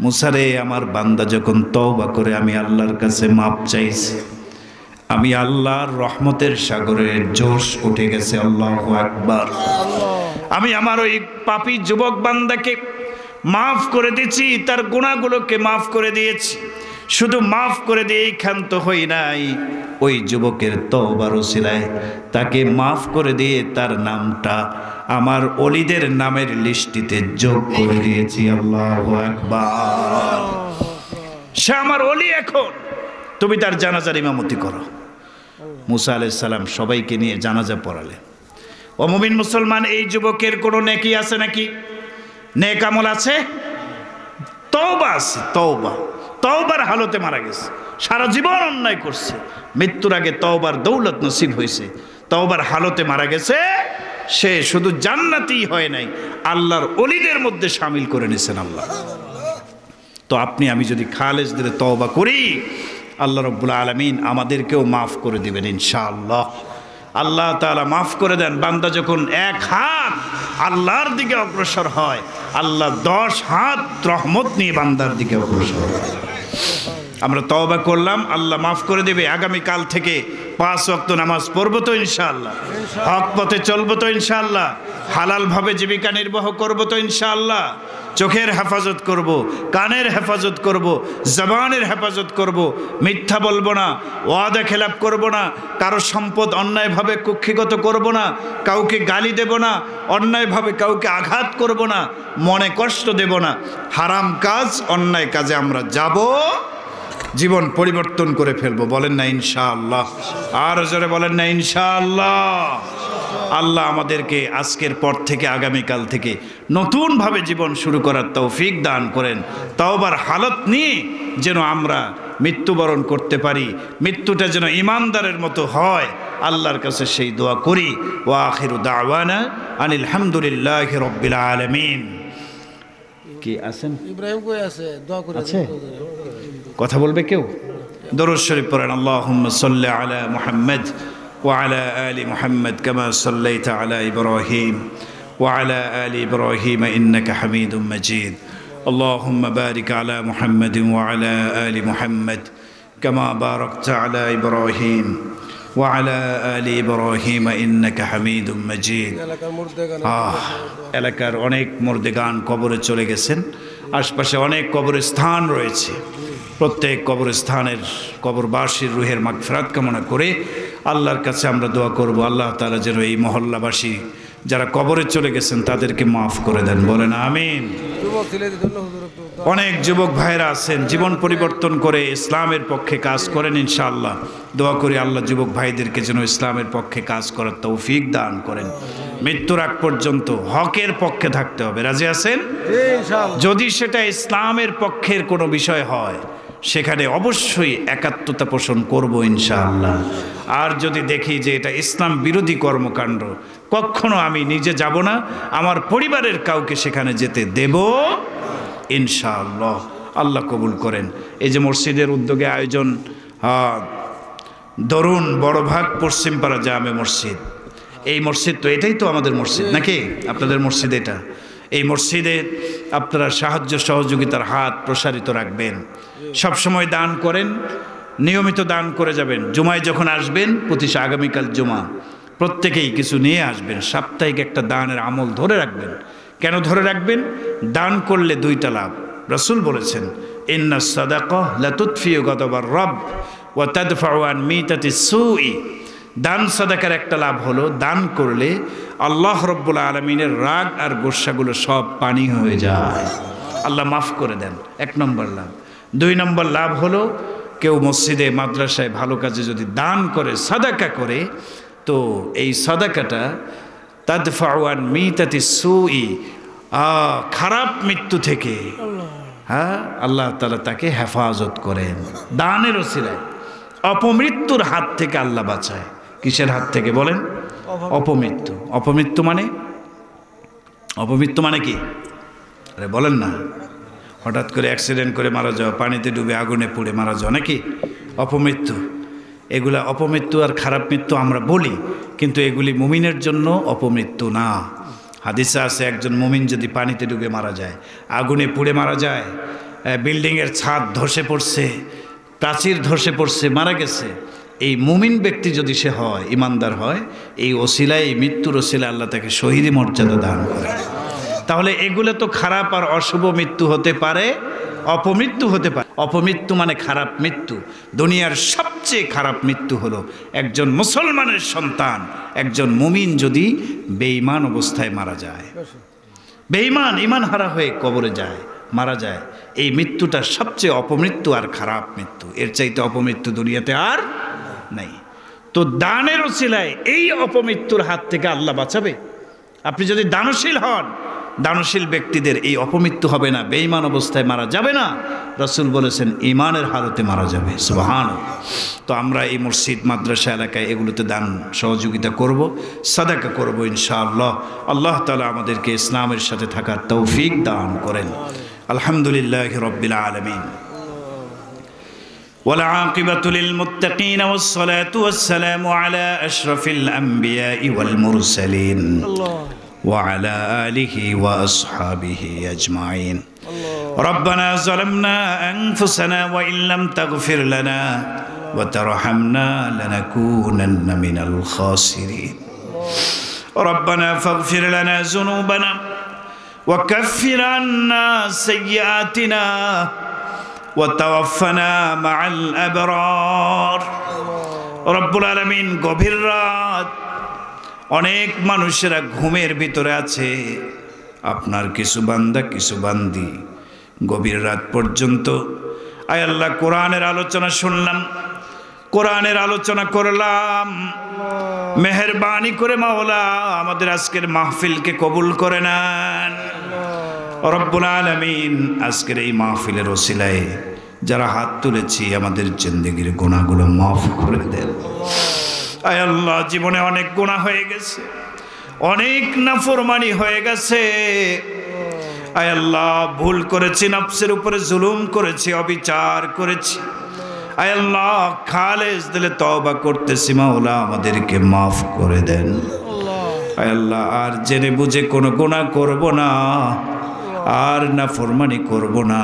মুসা রে, আমার বান্দা যখন তওবা করে আমি আল্লাহর কাছে মাফ চাইছি, আমি আল্লাহর রহমতের সাগরের জোশ উঠে গেছে। আল্লাহু আকবার। আমি আমার ওই পাপী যুবক বান্দাকে মাফ করে দিয়েছি, তার গুনাহগুলোকে মাফ করে দিয়েছি। শুধু মাফ করে দিয়ে ক্ষান্ত হই নাই, ওই যুবকের তওবার ওসিলায় তাকে মাফ করে দিয়ে তার নামটা আমার ওলিদের নামের লিস্টিতে যোগ করে দিয়েছি। আল্লাহু আকবার। সে আমার ওলি, এখন তুমি তার জানাজার ইমামতি করো। মুসা আলাইহিস সালাম সবাইকে নিয়ে জানাজা পড়ালেন। ও মুমিন মুসলমান, এই যুবকের কোনো নেকি আছে নাকি? নেক আমল আছে? তওবা আছে, তওবা। তওবার হালতে মারা গেছে, সারা জীবন অন্যায় করছে, মৃত্যুর আগে তওবার দৌলত নসিব হয়েছে, তওবার হালতে মারা গেছে। সে শুধু জান্নাতি হয় নাই, আল্লাহর ওলিদের মধ্যে শামিল করে নিয়েছেন আল্লাহ। তো আপনি আমি যদি খালেস দিলে তওবা করি, আল্লাহ রাব্বুল আলামিন আমাদেরকেও মাফ করে দিবেন ইনশাআল্লাহ। আল্লাহ তাআলা মাফ করে দেন। বান্দা যখন 1 হাত আল্লাহর দিকে অগ্রসর হয়, আল্লাহ 10 হাত রহমত নিয়ে বান্দার দিকে অগ্রসর হয়। আমরা তওবা করলাম, আল্লাহ মাফ করে দেবে। আগামী কাল থেকে 5 ওয়াক্ত নামাজ পড়বো তো ইনশাআল্লাহ, হক পথে চলবো তো ইনশাআল্লাহ, হালালভাবে জীবিকা নির্বাহ করবো তো ইনশাআল্লাহ, চোখের হেফাজত করব, কানের হেফাজত করব, জবানের হেফাজত করব, মিথ্যা বলবো না, ওয়াদা খেলাপ করব না, কারো সম্পদ অন্যায়ভাবে কুক্ষিগত করব না, কাউকে গালি দেব না, অন্যায়ভাবে কাউকে আঘাত করব না, মনে কষ্ট দেব না। হারাম কাজ, অন্যায় কাজে আমরা যাব, জীবন পরিবর্তন করে ফেলবো। বলেন না ইনশাআল্লাহ? আর জোরে বলেন না ইনশাআল্লাহ? আল্লাহ আমাদেরকে আজকের পর থেকে, আগামীকাল থেকে নতুনভাবে জীবন শুরু করার তৌফিক দান করেন। তওবার হালত নিয়ে যেন আমরা মৃত্যুবরণ করতে পারি, মৃত্যুটা যেন ইমানদারের মতো হয়, আল্লাহর কাছে সেই দোয়া করি। ওয়া আখিরু দাওয়ানা আনিল হামদুলিল্লাহি রাব্বিল আলামিন। কি আছেন? ইব্রাহিম কই আছে? দোয়া করে আছে? কথা বলবে কেউ? দরুদ শরীফ পড়েন। আল্লাহুম্মা সাল্লি আলা মুহাম্মদ ওয়া আলা আলি মুহাম্মদ কামা সাল্লাইতা আলা ইব্রাহিম ওয়া আলা আলি ইব্রাহিম ইন্নাকা হামিদুম মাজিদ। আল্লাহুম্মা বারিক আলা মুহাম্মদ ওয়া আলা আলি মুহাম্মদ কামা বারাকতা আলা ইব্রাহিম ওয়া আলা আলি ইব্রাহিম ইন্নাকা হামিদুম মাজিদ। এলাকার অনেক মুর্দেগান কবরে চলে গেছেন। আশপাশে অনেক কবরস্থান রয়েছে। প্রত্যেক কবরস্থানের কবরবাসীর রুহের মাগফিরাত কামনা করে আল্লাহর কাছে আমরা দোয়া করব, আল্লাহ তাআলা যেন এই মহল্লাবাসী যারা কবরে চলে গেছেন তাদেরকে মাফ করে দেন। বলেন আমিন। অনেক যুবক ভাইরা আছেন জীবন পরিবর্তন করে ইসলামের পক্ষে কাজ করেন, ইনশাআল্লাহ দোয়া করি আল্লাহ যুবক ভাইদেরকে যেন ইসলামের পক্ষে কাজ করার তৌফিক দান করেন। মৃত্যুর আগ পর্যন্ত হকের পক্ষে থাকতে হবে। রাজি আছেন? যদি সেটা ইসলামের পক্ষের কোনো বিষয় হয় সেখানে অবশ্যই একাত্মতা পোষণ করব ইনশাআল্লাহ। আর যদি দেখি যে এটা ইসলাম বিরোধী কর্মকাণ্ড, কখনো আমি নিজে যাব না, আমার পরিবারের কাউকে সেখানে যেতে দেব ইনশাআল্লাহ। আল্লাহ কবুল করেন। এই যে মসজিদের উদ্যোগে আয়োজন, দরুন বড়ভাগ পশ্চিমপাড়া জামে মসজিদ, এই মসজিদ তো এটাই তো আমাদের মসজিদ নাকি? আপনাদের মসজিদ এটা। এই মসজিদে আপনারা সাহায্য সহযোগিতার হাত প্রসারিত রাখবেন, সবসময় দান করেন, নিয়মিত দান করে যাবেন। জুমায় যখন আসবেন, প্রতি আগামীকাল জুমা, প্রত্যেকেই কিছু নিয়ে আসবেন। সাপ্তাহিক একটা দানের আমল ধরে রাখবেন। কেন ধরে রাখবেন? দান করলে দুইটা লাভ। রাসূল বলেছেন, ইন্নাস সাদাকাহ লা তুতফিউ গাদাবার রব ওয়া তাদফাউ আন মিতাতিস সুই। দান সাদাকার একটা লাভ হলো, দান করলে আল্লাহ রব্বুল আলামিনের রাগ আর গোসাগুলো সব পানি হয়ে যায়, আল্লাহ মাফ করে দেন। এক নম্বর লাভ। দুই নম্বর লাভ হলো, কেউ মসজিদে মাদ্রাসায় ভালো কাজে যদি দান করে, সাদাকা করে, তো এই সাদাকাটা তাদফাউ আন মিতাতিস সুই, খারাপ মৃত্যু থেকে আল্লাহ তাআলা তাকে হেফাজত করেন। দানের ওসিলায় অপমৃত্যুর হাত থেকে আল্লাহ বাঁচায়। কিসের হাত থেকে বলেন? অপমৃত্যু। অপমৃত্যু মানে? অপমৃত্যু মানে কি? আরে বলেন না। হঠাৎ করে অ্যাক্সিডেন্ট করে মারা যাওয়া, পানিতে ডুবে আগুনে পুড়ে মারা যাওয়া নাকি অপমৃত্যু? এগুলা অপমৃত্যু আর খারাপ মৃত্যু আমরা বলি, কিন্তু এগুলি মুমিনের জন্য অপমৃত্যু না। হাদিসে আছে, একজন মুমিন যদি পানিতে ডুবে মারা যায়, আগুনে পুড়ে মারা যায়, বিল্ডিংয়ের ছাদ ধসে পড়ছে, প্রাচীর ধসে পড়ছে, মারা গেছে, এই মুমিন ব্যক্তি যদি সে হয়, ইমানদার হয়, এই ওসিলায়, এই মৃত্যুর ওসিলায় আল্লাহ তাকে শহীদি মর্যাদা দান করে। তাহলে এগুলো তো খারাপ আর অশুভ মৃত্যু হতে পারে, অপমৃত্যু হতে পারে। অপমৃত্যু মানে খারাপ মৃত্যু। দুনিয়ার সবচেয়ে খারাপ মৃত্যু হলো একজন মুসলমানের সন্তান, একজন মুমিন যদি বেঈমান অবস্থায় মারা যায়, বেঈমান ইমান হারা হয়ে কবরে যায়, মারা যায়, এই মৃত্যুটা সবচেয়ে অপমৃত্যু আর খারাপ মৃত্যু। এর চাইতে অপমৃত্যু দুনিয়াতে আর নাই। তো দানের ওসিলায় এই অপমৃত্যুর হাত থেকে আল্লাহ বাঁচাবে। আপনি যদি দানশীল হন, দানশীল ব্যক্তিদের এই অপমৃত্যু হবে না, বেঈমান অবস্থায় মারা যাবে না। রাসূল বলেছেন ঈমানের হালতে মারা যাবে। সুবহানাল্লাহ। তো আমরা এই মসজিদ মাদ্রাসা এলাকায় এগুলোতে দান সহযোগিতা করব, সাদাকা করব ইনশাআল্লাহ। আল্লাহ তাআলা আমাদেরকে ইসলামের সাথে থাকার তৌফিক দান করেন। আলহামদুলিল্লাহি রাব্বিল আলামিন। والعاقبة للمتقين والصلاة والسلام على أشرف الأنبياء والمرسلين وعلى آله وأصحابه أجمعين. ربنا ظلمنا أنفسنا وإن لم تغفر لنا وترحمنا لنكونن من الخاسرين. ربنا فاغفر لنا ذنوبنا وكفر عنا سيئاتنا وتوفنا مع الأبرار. রব্বুল আলামিন গভীর রাত, অনেক মানুষেরা ঘুমের ভিতরে আছে। আপনার কিছু বান্দা, কিছু বান্দি গভীর রাত পর্যন্ত আয় আল্লাহ কোরআনের আলোচনা শুনলাম, কোরআনের আলোচনা করলাম। মেহেরবানি করে মাওলা আমাদের আজকের মাহফিলকে কবুল করে নেন রব্বুল আলামিন। আজকের এই মাহফিলের ওসিলায় যারা হাত তুলেছি, আমাদের জিন্দেগির গুনাহগুলো মাফ করে দেন। আয় আল্লাহ, জীবনে অনেক গুনাহ হয়ে গেছে, অনেক নাফরমানি হয়ে গেছে। আয় আল্লাহ ভুল করেছি, নফসের উপরে জুলুম করেছি, অবিচার করেছি। আয় আল্লাহ খালেস দিলে তওবা করতেছি, মাওলা আমাদেরকে মাফ করে দেন। আয় আল্লাহ আর জেনে বুঝে কোনো গুনাহ করব না, আর নাফরমানি করব না।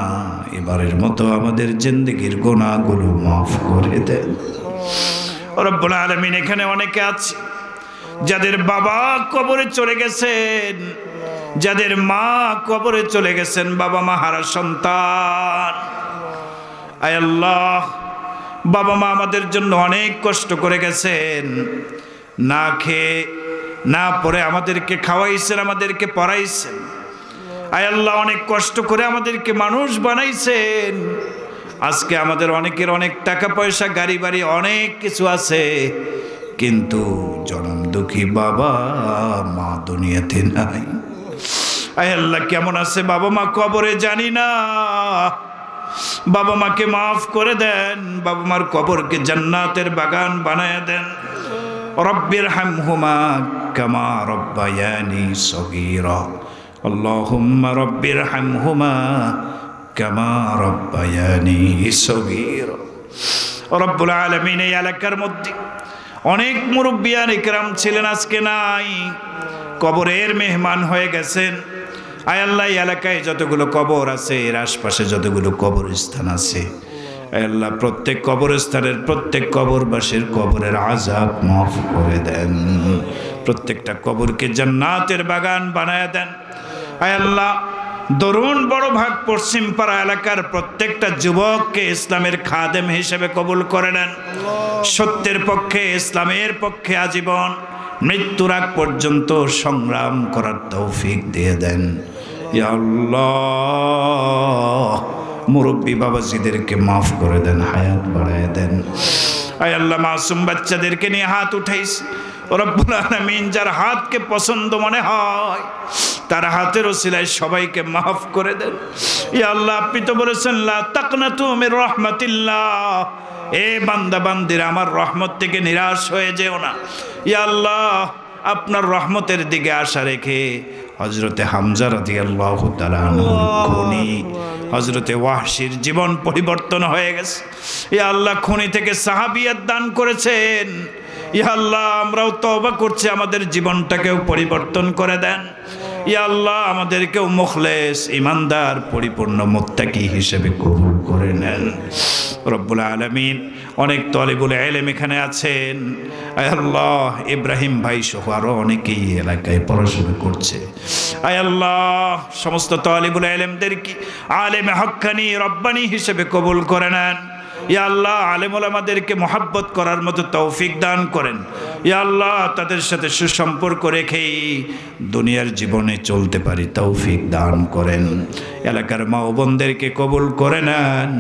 এবারের মতো আমাদের জিন্দেগির গুনাহগুলো মাফ করে দেন রব্বুল আলামিন। এখানে অনেকে আছে যাদের বাবা কবরে চলে গেছেন, যাদের মা কবরে চলে গেছেন, বাবা মা হারা সন্তান। আয় আল্লাহ বাবা মা আমাদের জন্য অনেক কষ্ট করে গেছেন, না খেয়ে না পরে আমাদেরকে খাওয়াইছেন, আমাদেরকে পড়াইছেন। আয় আল্লাহ অনেক কষ্ট করে আমাদেরকে মানুষ বানাইছেন। আজকে আমাদের অনেকের অনেক টাকা পয়সা, গাড়ি বাড়ি, অনেক কিছু আছে, কিন্তু জনম দুঃখী বাবা মা দুনিয়াতে নাই। আয় আল্লাহ কেমন আছে বাবা মা কবরে জানি না, বাবা মাকে মাফ করে দেন, বাবা মার কবরকে জান্নাতের বাগান বানায় দেন। রব্বির হামহুমা কামা রব্বায়ানি সগীরা, আল্লাহুম্মা রব্বির হামহুমা কামা রব্বায়ানি সগীরা। রব্বুল আলামিন এই এলাকার মধ্যে অনেক মুরব্বিয়ান ইকরাম ছিলেন, আজকে নাই, কবরের মেহমান হয়ে গেছেন। আয় আল্লাহ এই এলাকায় যতগুলো কবর আছে, এর আশপাশে যতগুলো কবরস্থান আছে, আয় আল্লাহ প্রত্যেক কবরস্থানের প্রত্যেক কবরবাসীর কবরের আযাব মাফ করে দেন, প্রত্যেকটা কবরকে জান্নাতের বাগান বানায় দেন। আয় আল্লাহ দরুন বড় ভাগ পশ্চিম পাড়া এলাকার প্রত্যেকটা যুবককে ইসলামের খাদেম হিসেবে কবুল করে নেন, সত্যের পক্ষে ইসলামের পক্ষে আজীবন মৃত্যুর আগ পর্যন্ত সংগ্রাম করার তৌফিক দিয়ে দেন। ইয়া আল্লাহ মুরব্বী বাবাজিদেরকে মাফ করে দেন, হায়াত বাড়ায় দেন। আয় আল্লাহ মাসুম বাচ্চাদেরকে নিয়ে হাত উঠাইছে, রব্বুল আলামিন যার হাতকে পছন্দ মনে হয় তার হাতের ওসিলায় সবাইকে মাফ করে দেন। ইয়া আল্লাহ আপনি তো বলেছেন লা তাকনাতু মির রাহমাতিল্লাহ, এ বান্দা বান্দিরা আমার রহমত থেকে নিরাশ হয়ে যেও না। ইয়া আল্লাহ আপনার রহমতের দিকে আশা রেখে হযরতে হামজা রাদিয়াল্লাহু তাআলা আনহুর খুনি হযরতে ওয়াহশীর জীবন পরিবর্তন হয়ে গেছে। ইয়া আল্লাহ খুনি থেকে সাহাবিয়াত দান করেছেন। ইয়া আল্লাহ আমরাও তওবা করছি, আমাদের জীবনটাকেও পরিবর্তন করে দেন। ইয়া আল্লাহ আমাদেরকেও মুখলেস ইমানদার পরিপূর্ণ মুত্তাকি হিসেবে কবুল করে নেন রব্বুল আলামিন। অনেক তালিবুল ইলম এখানে আছেন, আয় আল্লাহ ইব্রাহিম ভাই সহ আরো অনেকেই এলাকায় পড়াশোনা করছে। আয় আল্লাহ সমস্ত তালিবুল ইলমদেরকে আলেম হক্কানি রব্বানি হিসেবে কবুল করে নেন। ইয়া আল্লাহ আলেম ওলামাদেরকে মহাব্বত করার মতো তৌফিক দান করেন। ইয়া আল্লাহ তাদের সাথে সুসম্পর্ক রেখেই দুনিয়ার জীবনে চলতে পারি তৌফিক দান করেন। এলাকার মা ও বোনদেরকে কবুল করে নেন,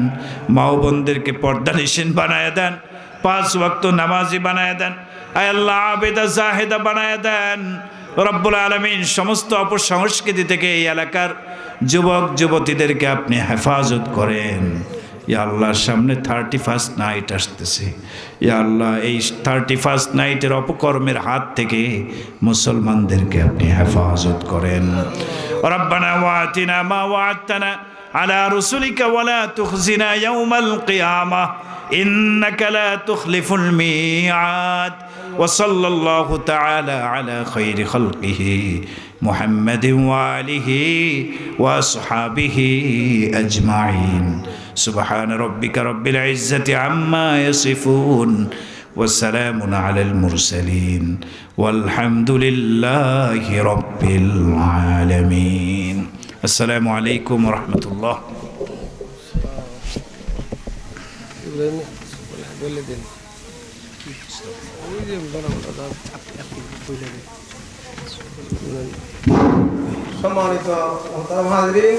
মা ও বোনদেরকে পর্দানিশীন বানায় দেন, 5 ওয়াক্ত নামাজি বানায় দেন। আয় আল্লাহ আবেদা জাহেদা বানায় দেন রব্বুল আলামিন। সমস্ত অপসংস্কৃতি থেকে এই এলাকার যুবক যুবতীদেরকে আপনি হেফাজত করেন। ইয়া আল্লাহ সামনে 31st নাইট আসতেছে, ইয়া আল্লাহ এই 31st নাইটের অপকর্মের হাত থেকে মুসলমানদেরকে আপনি হেফাজত করেন। রব্বানা ওয়াতিনা মা ওয়া'আদতানা আলা রুসুলিকা ওয়ালা তুখজিনা ইয়াওমাল কিয়ামাহ ইন্নাকা লা তুখলিফুল মিআদ। ওয়া সাল্লাল্লাহু তাআলা আলা খায়রি খালকিহি মুহাম্মাদিন ওয়া আলিহি ওয়া আসহাবিহি আজমাইন। سبحان ربك رب العزة عما يصفون وسلام على المرسلين والحمد لله رب العالمين. السلام عليكم ورحمة الله. সম্মানিত মুহতারাম হাজরিন,